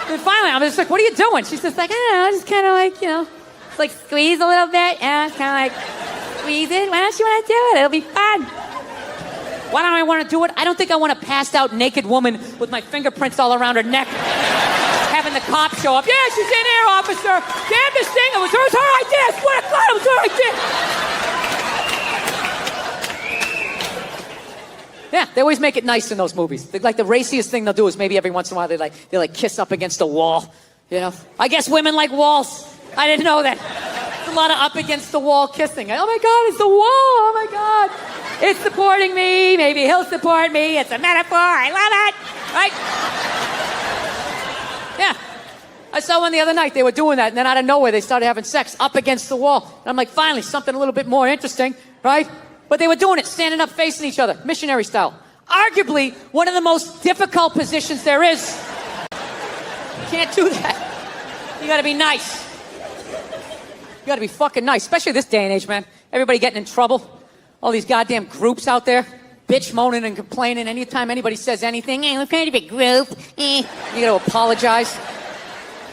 And finally, I was just like, what are you doing? She's just like, I don't know, just kind of like, you know, it's like squeeze a little bit. Yeah, it's kind of like, reason. Why don't you want to do it? It'll be fun. Why don't I want to do it? I don't think I want a passed out naked woman with my fingerprints all around her neck. Having the cops show up. Yeah, she's in here, officer. Damn this thing. It was her idea. I swear to God, it was her idea. Yeah, they always make it nice in those movies. Like the raciest thing they'll do is maybe every once in a while they kiss up against a wall. You know, I guess women like walls. I didn't know that. There's a lot of up against the wall kissing. Oh my God, it's the wall. Oh my God, it's supporting me. Maybe he'll support me. It's a metaphor. I love it. Right? Yeah. I saw one the other night. They were doing that, and then out of nowhere they started having sex up against the wall. And I'm like, finally, something a little bit more interesting, right? But they were doing it standing up facing each other, missionary style. Arguably one of the most difficult positions there is. You can't do that. You gotta be nice. You gotta be fucking nice, especially this day and age, man. Everybody getting in trouble. All these goddamn groups out there, bitch moaning and complaining. Anytime anybody says anything, hey, we're kind of a group. You gotta apologize.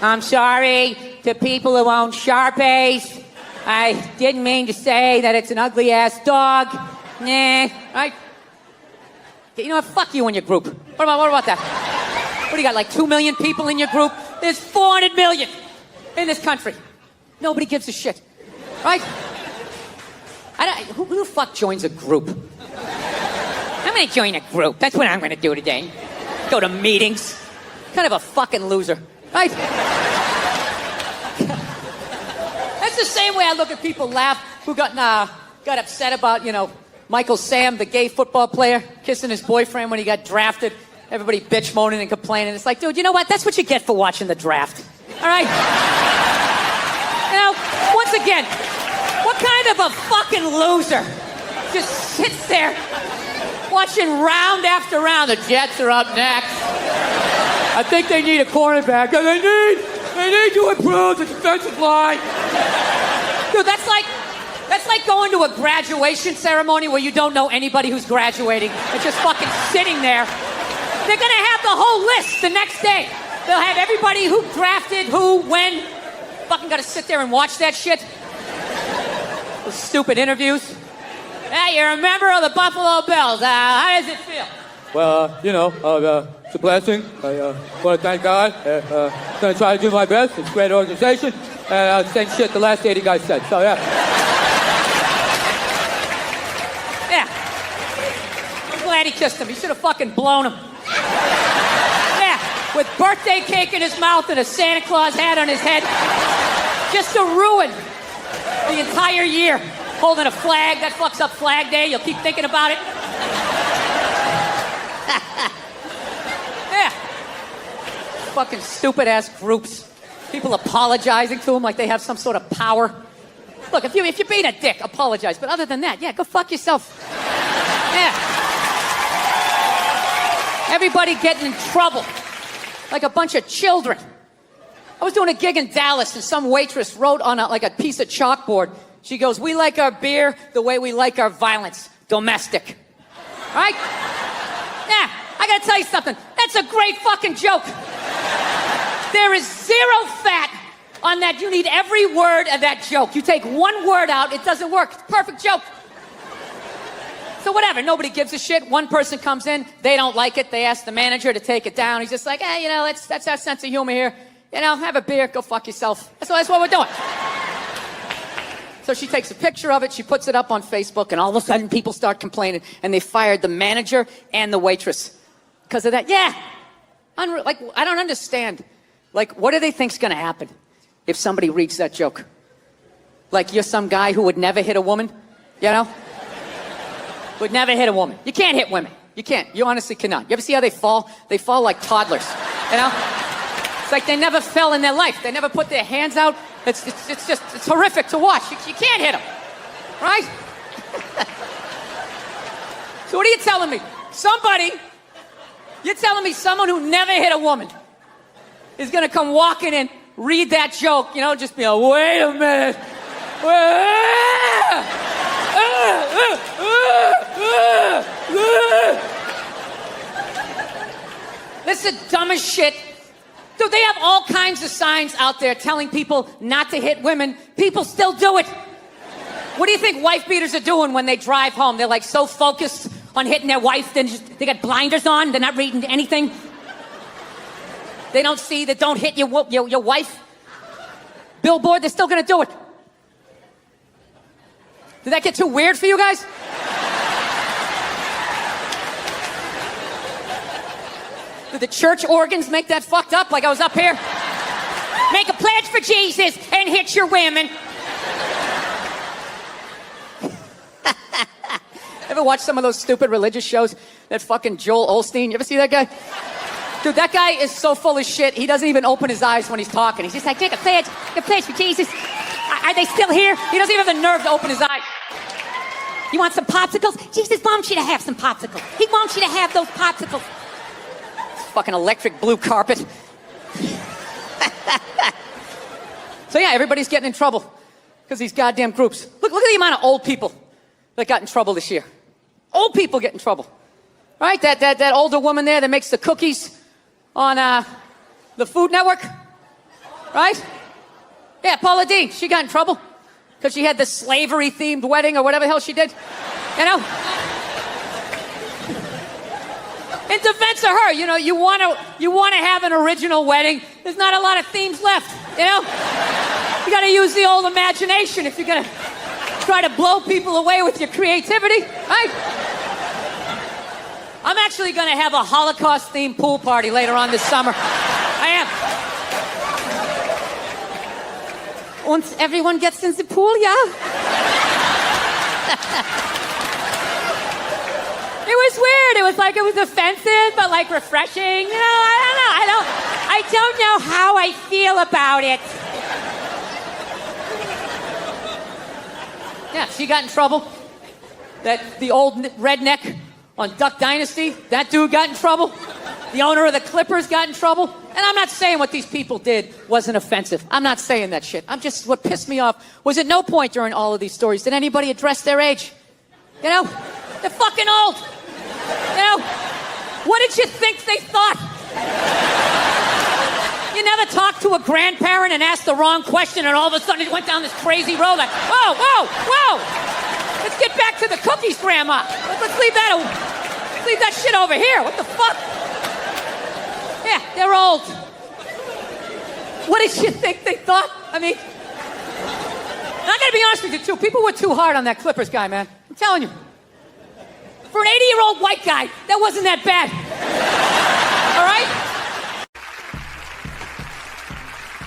I'm sorry to people who own Sharpies. I didn't mean to say that it's an ugly ass dog. Nah, right? You know what? Fuck you and your group. What about that? What do you got, like 2 million people in your group? There's 400 million in this country. Nobody gives a shit, right? Who the fuck joins a group? I'm gonna join a group. That's what I'm gonna do today. Go to meetings. Kind of a fucking loser, right? That's the same way I look at people laugh who got upset about, you know, Michael Sam, the gay football player, kissing his boyfriend when he got drafted. Everybody bitch moaning and complaining. It's like, dude, you know what? That's what you get for watching the draft. All right? You know, once again, what kind of a fucking loser just sits there watching round after round? The Jets are up next. I think they need a cornerback. They need to improve the defensive line. Dude, that's like going to a graduation ceremony where you don't know anybody who's graduating. They're just fucking sitting there. They're gonna have the whole list the next day. They'll have everybody who drafted, who, when. Fucking gotta sit there and watch that shit. Those stupid interviews. Hey, you're a member of the Buffalo Bills. How does it feel? Well, you know, it's a blessing. I want to thank God. I'm going to try to do my best. It's a great organization. And same shit the last 80 guys said. So, yeah. Yeah. I'm glad he kissed him. He should have fucking blown him. Yeah. With birthday cake in his mouth and a Santa Claus hat on his head. Just to ruin the entire year. Holding a flag. That fucks up Flag Day. You'll keep thinking about it. Yeah. Fucking stupid ass groups. People apologizing to them like they have some sort of power. Look, if you're being a dick, apologize. But other than that, yeah, go fuck yourself. Yeah. Everybody getting in trouble. Like a bunch of children. I was doing a gig in Dallas and some waitress wrote on a piece of chalkboard. She goes, "We like our beer the way we like our violence. Domestic." Right? Yeah, I gotta tell you something. That's a great fucking joke. There is zero fat on that. You need every word of that joke. You take one word out, it doesn't work. It's a perfect joke. So whatever, nobody gives a shit. One person comes in, they don't like it. They ask the manager to take it down. He's just like, hey, you know, that's our sense of humor here. You know, have a beer, go fuck yourself. That's what we're doing. So she takes a picture of it, she puts it up on Facebook, and all of a sudden people start complaining, and they fired the manager and the waitress because of that. Yeah. I don't understand. Like, what do they think's gonna happen if somebody reads that joke? Like, you're some guy who would never hit a woman, you know? Would never hit a woman. You can't hit women. You can't. You honestly cannot. You ever see how they fall? They fall like toddlers, you know? It's like they never fell in their life. They never put their hands out. It's horrific to watch. You can't hit them, right? So what are you telling me? You're telling me someone who never hit a woman is gonna come walking in, read that joke, you know, just be like, wait a minute. This is the dumbest shit. Dude, they have all kinds of signs out there telling people not to hit women. People still do it. What do you think wife beaters are doing when they drive home? They're like so focused on hitting their wife, they got blinders on, they're not reading anything. They don't see that don't hit your wife. Billboard, they're still gonna do it. Did that get too weird for you guys? Did the church organs make that fucked up like I was up here? Make a pledge for Jesus and hit your women. Ever watch some of those stupid religious shows? That fucking Joel Osteen, you ever see that guy? Dude, that guy is so full of shit, he doesn't even open his eyes when he's talking. He's just like, take a pledge for Jesus. Are they still here? He doesn't even have the nerve to open his eyes. You want some popsicles? Jesus wants you to have some popsicles. He wants you to have those popsicles. Fucking electric blue carpet. So yeah, everybody's getting in trouble because these goddamn groups. Look at the amount of old people that got in trouble this year. Old people get in trouble. Right? That older woman there that makes the cookies on the Food Network. Right? Yeah, Paula Deen. She got in trouble because she had the slavery-themed wedding or whatever the hell she did. You know? In defense of her, you know, you want to have an original wedding. There's not a lot of themes left, you know? You got to use the old imagination if you're going to try to blow people away with your creativity, right? I'm actually going to have a Holocaust-themed pool party later on this summer. I am. Und everyone gets in the pool, yeah? It was weird. It was like, it was offensive, but like refreshing. You know, I don't know how I feel about it. Yeah, she got in trouble. The old redneck on Duck Dynasty, that dude got in trouble. The owner of the Clippers got in trouble. And I'm not saying what these people did wasn't offensive. I'm not saying that shit. What pissed me off was at no point during all of these stories did anybody address their age. You know? They're fucking old. You know? What did you think they thought? You never talked to a grandparent and asked the wrong question and all of a sudden it went down this crazy road like, whoa! Let's get back to the cookies, Grandma. Let's leave that shit over here. What the fuck? Yeah, they're old. What did you think they thought? I mean, I gotta be honest with you too. People were too hard on that Clippers guy, man. I'm telling you. For an 80-year-old white guy, that wasn't that bad. All right?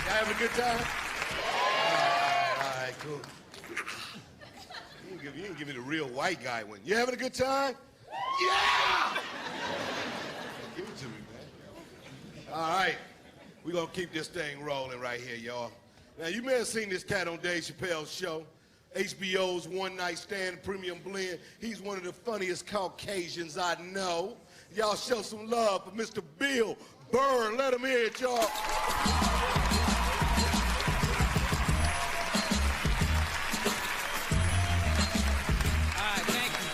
Y'all having a good time? All right, cool. You didn't give me the real white guy one. You having a good time? Yeah! Give it to me, man. All right. We're going to keep this thing rolling right here, y'all. Now, you may have seen this cat on Dave Chappelle's show. HBO's One Night Stand Premium Blend. He's one of the funniest Caucasians I know. Y'all show some love for Mr. Bill Burr. Let him hear it, y'all.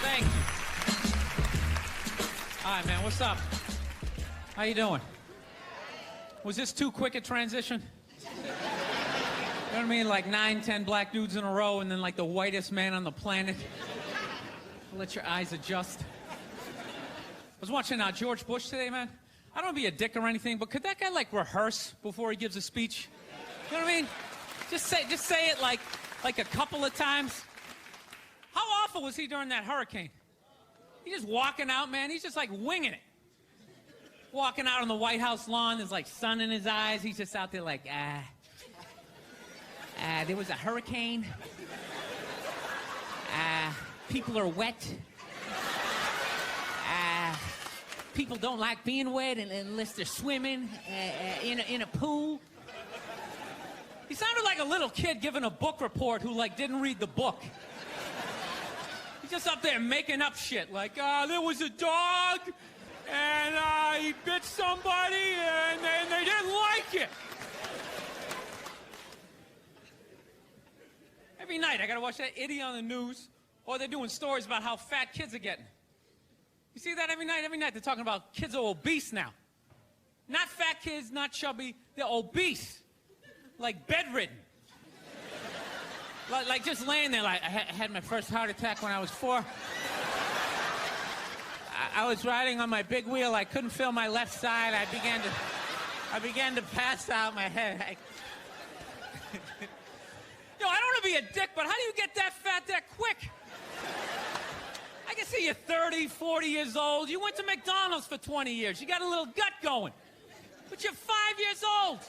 Thank you. All right, man, what's up? How you doing? Was this too quick a transition? You know what I mean? Like 9, 10 black dudes in a row and then like the whitest man on the planet. Let your eyes adjust. I was watching George Bush today, man. I don't want to be a dick or anything, but could that guy like rehearse before he gives a speech? You know what I mean? Just say it like a couple of times. How awful was he during that hurricane? He's just walking out, man. He's just like winging it. Walking out on the White House lawn, there's like sun in his eyes. He's just out there like, there was a hurricane. People are wet. People don't like being wet unless they're swimming in a pool. He sounded like a little kid giving a book report who like didn't read the book. He's just up there making up shit like, there was a dog and he bit somebody and they didn't like it. Every night I gotta watch that idiot on the news, or they're doing stories about how fat kids are getting. You see that every night? Every night they're talking about kids are obese now. Not fat kids, not chubby, they're obese. Like bedridden. Like just laying there, like I had my first heart attack when I was 4. I was riding on my big wheel. I couldn't feel my left side. I began to pass out. My head. Yo, I don't want to be a dick, but how do you get that fat that quick? I can see you're 30, 40 years old. You went to McDonald's for 20 years. You got a little gut going. But you're 5 years old.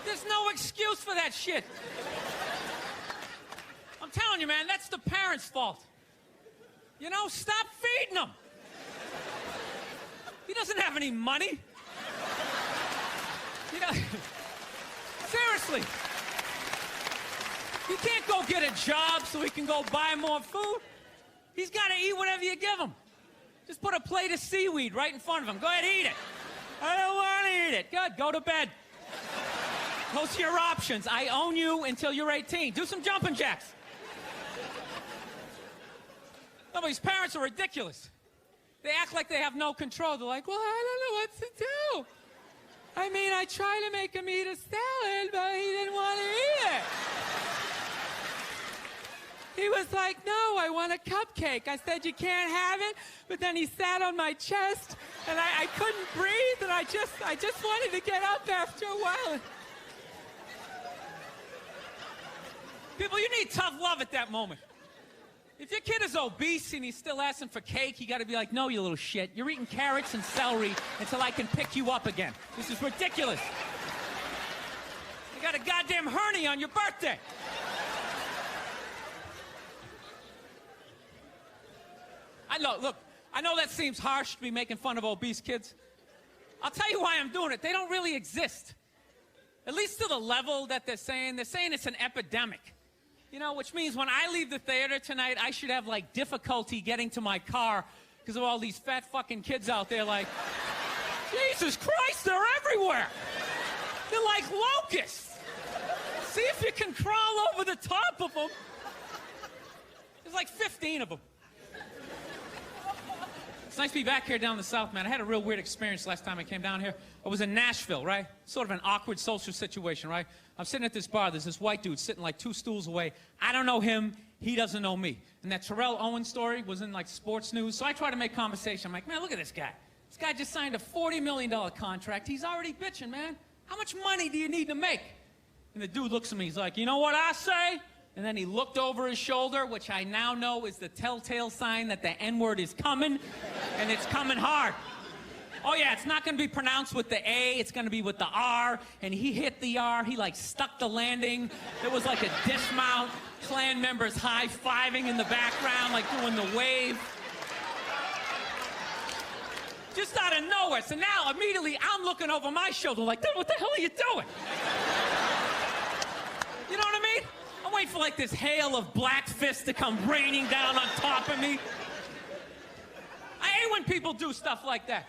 There's no excuse for that shit. I'm telling you, man, that's the parents' fault. You know, stop feeding him. He doesn't have any money. You know, seriously. He can't go get a job so he can go buy more food. He's got to eat whatever you give him. Just put a plate of seaweed right in front of him. Go ahead, eat it. I don't want to eat it. Good, go to bed. Those are your options. I own you until you're 18. Do some jumping jacks. No, but these parents are ridiculous. They act like they have no control. They're like, well, I don't know what to do. I mean, I tried to make him eat a salad, but he didn't want to eat it. He was like, no, I want a cupcake. I said, you can't have it. But then he sat on my chest, and I couldn't breathe, and I just wanted to get up after a while. People, you need tough love at that moment. If your kid is obese and he's still asking for cake, you got to be like, no, you little shit. You're eating carrots and celery until I can pick you up again. This is ridiculous. You got a goddamn hernia on your birthday. Look, I know that seems harsh to be making fun of obese kids. I'll tell you why I'm doing it. They don't really exist. At least to the level that they're saying. They're saying it's an epidemic. You know, which means when I leave the theater tonight, I should have, like, difficulty getting to my car because of all these fat fucking kids out there like, Jesus Christ, they're everywhere. They're like locusts. See if you can crawl over the top of them. There's like 15 of them. It's nice to be back here down in the South, man. I had a real weird experience last time I came down here. I was in Nashville, right? Sort of an awkward social situation, right? I'm sitting at this bar. There's this white dude sitting like 2 stools away. I don't know him. He doesn't know me. And that Terrell Owens story was in like sports news. So I try to make conversation. I'm like, man, look at this guy. This guy just signed a $40 million contract. He's already bitching, man. How much money do you need to make? And the dude looks at me. He's like, you know what I say? And then he looked over his shoulder, which I now know is the telltale sign that the N-word is coming, and it's coming hard. Oh, yeah, it's not going to be pronounced with the A. It's going to be with the R. And he hit the R. He, like, stuck the landing. There was, like, a dismount. Klan members high-fiving in the background, like doing the wave. Just out of nowhere. So now, immediately, I'm looking over my shoulder like, dude, what the hell are you doing? You know what I mean? I'm waiting for, like, this hail of black fists to come raining down on top of me. I hate when people do stuff like that.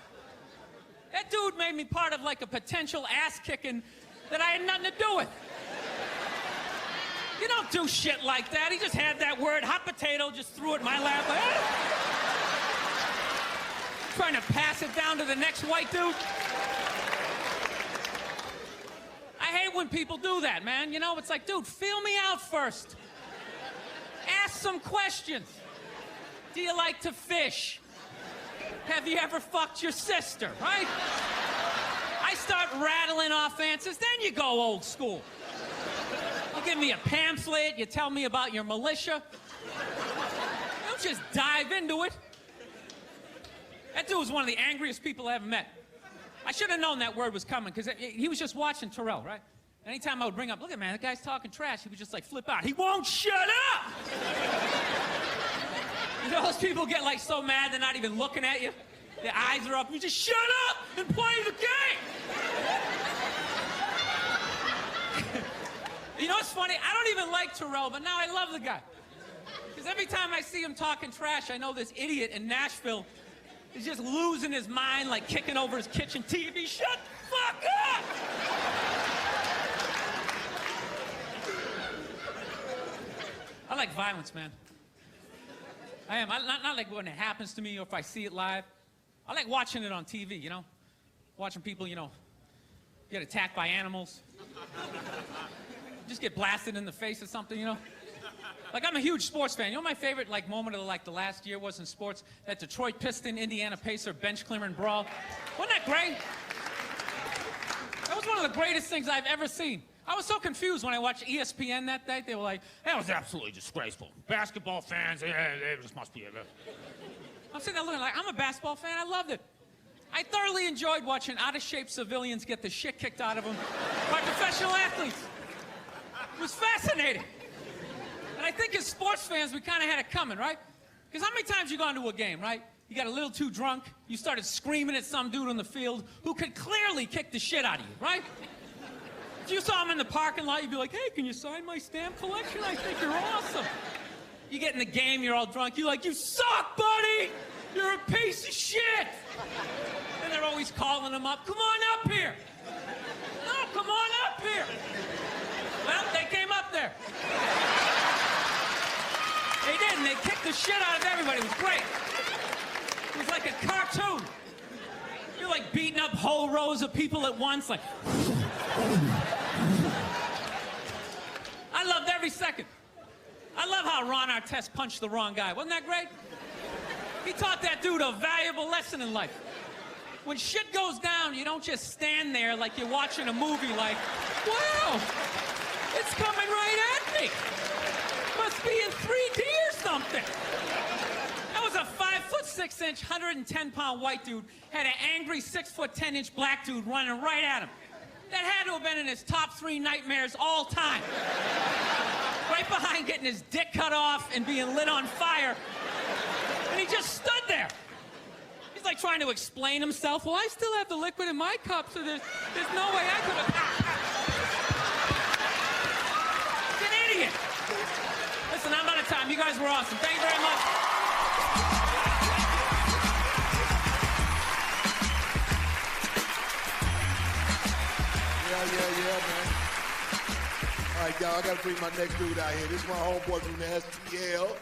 That dude made me part of, like, a potential ass-kicking that I had nothing to do with. You don't do shit like that. He just had that word, hot potato, just threw it in my lap. Like, trying to pass it down to the next white dude. I hate when people do that, man. You know, it's like, dude, feel me out first. Ask some questions. Do you like to fish? Have you ever fucked your sister, right? I start rattling off answers, then you go old school. You give me a pamphlet, you tell me about your militia. Don't just dive into it. That dude was one of the angriest people I ever met. I should have known that word was coming, because he was just watching Terrell, right? Anytime I would bring up, look at man, that guy's talking trash, he would just like flip out. He won't shut up! You know, those people get like so mad they're not even looking at you. Their eyes are up. You just shut up and play the game! You know what's funny? I don't even like Terrell, but now I love the guy. Because every time I see him talking trash, I know this idiot in Nashville is just losing his mind, like kicking over his kitchen TV. Shut the fuck up! I like violence, man. I am. Not like when it happens to me or if I see it live. I like watching it on TV, you know? Watching people, you know, get attacked by animals. just get blasted in the face or something, you know? Like, I'm a huge sports fan. You know what my favorite, like, moment of, like, the last year was in sports? That Detroit Piston, Indiana Pacer bench clearing brawl. Wasn't that great? That was one of the greatest things I've ever seen. I was so confused when I watched ESPN that day. They were like, that was absolutely disgraceful. Basketball fans, they just must be... I'm sitting there looking like, I'm a basketball fan. I loved it. I thoroughly enjoyed watching out-of-shape civilians get the shit kicked out of them by professional athletes. It was fascinating. And I think as sports fans, we kind of had it coming, right? Because how many times you gone to a game, right? You got a little too drunk, you started screaming at some dude on the field who could clearly kick the shit out of you, right? If you saw him in the parking lot, you'd be like, hey, can you sign my stamp collection? I think you're awesome. You get in the game, you're all drunk, you're like, you suck, buddy! You're a piece of shit! And they're always calling him up, come on up here! No, come on up here! Well, they came up there. They did, and they kicked the shit out of everybody. It was great. It was like a cartoon. You're like beating up whole rows of people at once, like... I loved every second. I love how Ron Artest punched the wrong guy. Wasn't that great? He taught that dude a valuable lesson in life. When shit goes down, you don't just stand there like you're watching a movie like, wow, it's coming right at me. Must be in 3D or something. That was a 5'6", 110-pound white dude, had an angry 6'10" black dude running right at him. That had to have been in his top 3 nightmares all time. Right behind getting his dick cut off and being lit on fire. And he just stood there. He's like trying to explain himself. Well, I still have the liquid in my cup, so there's no way I could have... He's an idiot. Listen, I'm out of time. You guys were awesome. Thank you very much. Yeah, man. All right, y'all, I gotta bring my next dude out here. This is my homeboy from the STL.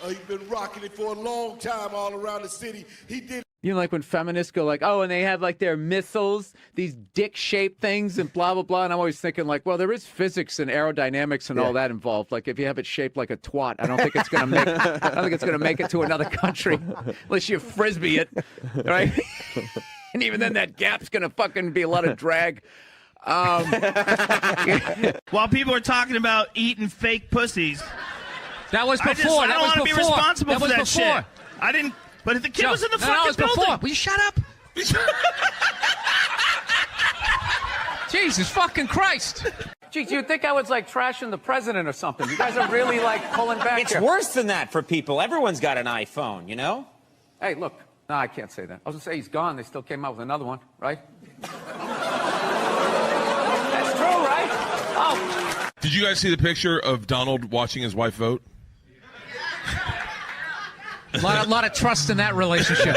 He's been rocking it for a long time all around the city. He did. You know, like when feminists go like, oh, and they have like their missiles, these dick-shaped things and blah, blah, blah. And I'm always thinking like, well, there is physics and aerodynamics and all that involved. Like if you have it shaped like a twat, I don't think it's going to make it to another country unless you Frisbee it, right? And even then that gap's going to fucking be a lot of drag. While people are talking about eating fake pussies. That was before. I don't want to be responsible for that shit. I didn't. But if the kid was in the fucking building. Before. Will you shut up? Jesus fucking Christ. Geez, you'd think I was like trashing the president or something. You guys are really like pulling back. It's here. worse than that for people. Everyone's got an iPhone, you know? Hey, look. No, I can't say that. I was going to say he's gone. They still came out with another one, right? That's true, right? Oh. Did you guys see the picture of Donald watching his wife vote? A lot of trust in that relationship.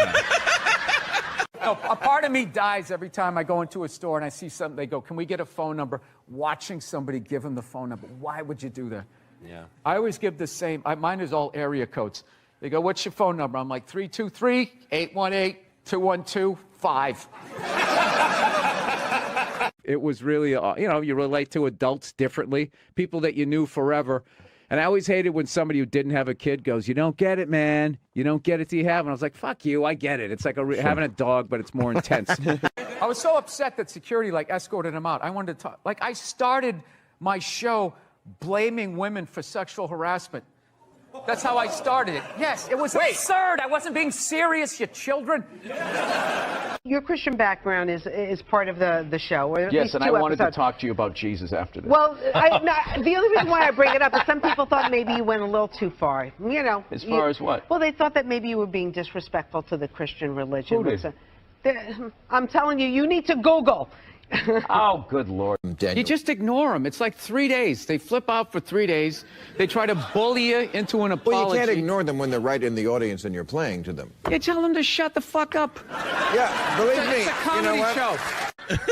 No, a part of me dies every time I go into a store and I see something. They go, can we get a phone number? Watching somebody give them the phone number. Why would you do that? Yeah. I always give the same. Mine is all area codes. They go, what's your phone number? I'm like, 323-818-212-5. It was really, you relate to adults differently, people that you knew forever. And I always hated when somebody who didn't have a kid goes, you don't get it, man. You don't get it till you have it. And I was like, fuck you, I get it. It's like having a dog, but it's more intense. I was so upset that security, escorted him out. I wanted to talk. I started my show blaming women for sexual harassment. That's how I started it. Yes, it was absurd. I wasn't being serious, you children. Your Christian background is part of the show. Or yes, and I wanted to talk to you about Jesus after this. Well, the only reason why I bring it up is some people thought maybe you went a little too far. You know. As far as what? Well, they thought that maybe you were being disrespectful to the Christian religion. Who did? I'm telling you, you need to Google. Oh, good Lord. You just ignore them. It's like 3 days. They flip out for 3 days. They try to bully you into an apology. Well, you can't ignore them when they're right in the audience and you're playing to them. You tell them to shut the fuck up. Yeah, believe me. It's a comedy show.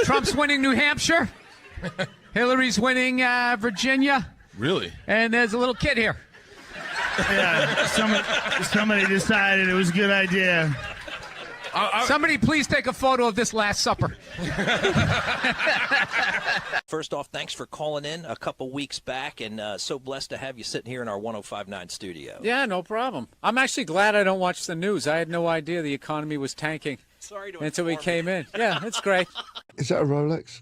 Trump's winning New Hampshire. Hillary's winning Virginia. Really? And there's a little kid here. Yeah, somebody decided it was a good idea. Somebody please take a photo of this Last Supper. First off, thanks for calling in a couple weeks back, and so blessed to have you sitting here in our 105.9 studio. Yeah, no problem. I'm actually glad I don't watch the news. I had no idea the economy was tanking until we came in. Yeah, it's great. Is that a Rolex?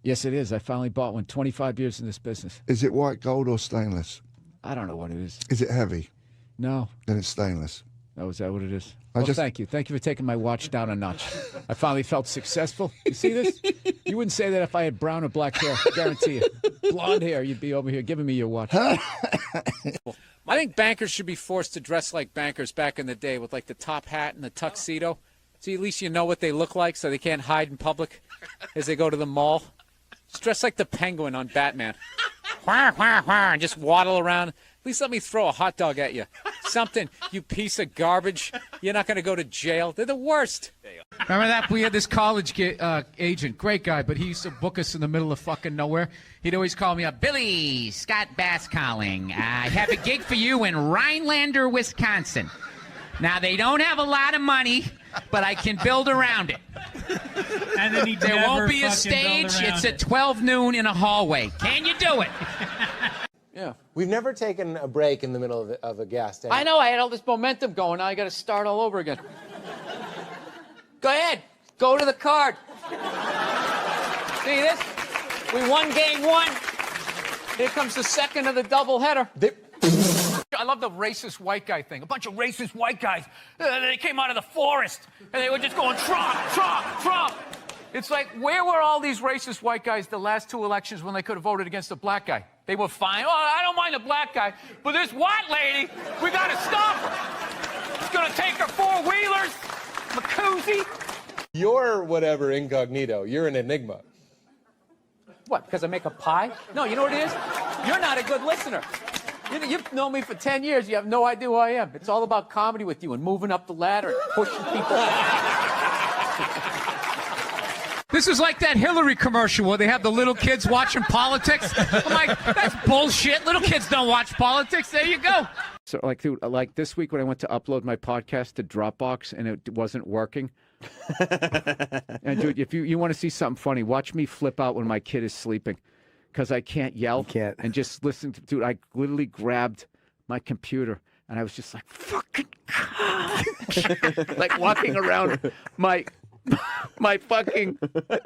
Yes, it is. I finally bought one. 25 years in this business. Is it white gold or stainless? I don't know what it is. Is it heavy? No. Then it's stainless. Oh, is that what it is? Well, thank you. Thank you for taking my watch down a notch. I finally felt successful. You see this? You wouldn't say that if I had brown or black hair. I guarantee you. Blonde hair, you'd be over here giving me your watch. I think bankers should be forced to dress like bankers back in the day with like the top hat and the tuxedo. So at least you know what they look like so they can't hide in public as they go to the mall. Just dress like the Penguin on Batman. And just waddle around. At least let me throw a hot dog at you. Something, you piece of garbage. You're not going to go to jail. They're the worst. Remember that? We had this college agent, great guy, but he used to book us in the middle of fucking nowhere. He'd always call me up, Billy, Scott Bass calling. I have a gig for you in Rhinelander, Wisconsin. Now, they don't have a lot of money, but I can build around it. And then there won't be a stage. It's at 12 noon in a hallway. Can you do it? Yeah. We've never taken a break in the middle of a gas tank. I know. I had all this momentum going. Now I got to start all over again. Go ahead. Go to the card. See this? We won game one. Here comes the second of the doubleheader. I love the racist white guy thing. A bunch of racist white guys. They came out of the forest, and they were just going, Trump, Trump, Trump. It's like, where were all these racist white guys the last two elections when they could have voted against the black guy? They were fine. Oh, I don't mind the black guy, but this white lady, we got to stop her. It's going to take her four-wheelers, Macuzzi. You're whatever incognito. You're an enigma. What, because I make a pie? No, you know what it is? You're not a good listener. You've known me for 10 years. You have no idea who I am. It's all about comedy with you and moving up the ladder and pushing people. This is like that Hillary commercial where they have the little kids watching politics. I'm like, that's bullshit. Little kids don't watch politics. There you go. So, like, dude, like this week when I went to upload my podcast to Dropbox and it wasn't working. And, dude, if you want to see something funny, watch me flip out when my kid is sleeping. Because I can't yell and just listen to, dude, I literally grabbed my computer and I was just like, fucking God. Like walking around my fucking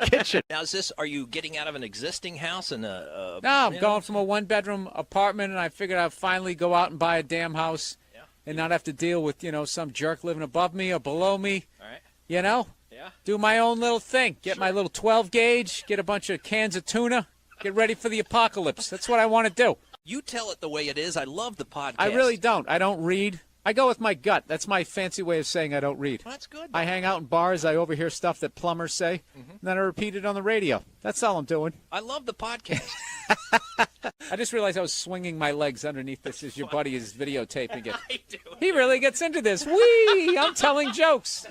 kitchen. Now, are you getting out of an existing house? No, I'm going from a one-bedroom apartment, and I figured I'd finally go out and buy a damn house and not have to deal with, some jerk living above me or below me. All right. Yeah. Do my own little thing. Get my little 12 gauge, get a bunch of cans of tuna. Get ready for the apocalypse. That's what I want to do. You tell it the way it is. I love the podcast. I really don't. I don't read. I go with my gut. That's my fancy way of saying I don't read. Well, that's good. I hang out in bars. I overhear stuff that plumbers say, and then I repeat it on the radio. That's all I'm doing. I love the podcast. I just realized I was swinging my legs underneath this as your buddy is videotaping it. I do. He really gets into this. Whee! I'm telling jokes.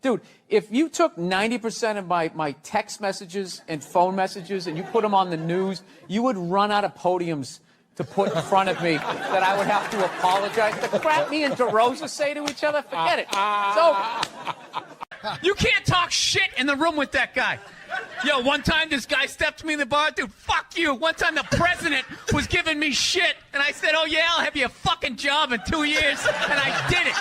Dude, if you took 90% of my text messages and phone messages and you put them on the news, you would run out of podiums to put in front of me that I would have to apologize. The crap me and DeRosa say to each other, forget it. It's over. You can't talk shit in the room with that guy. Yo, one time this guy stepped to me in the bar, dude, fuck you. One time the president was giving me shit, and I said, oh yeah, I'll have you a fucking job in 2 years, and I did it.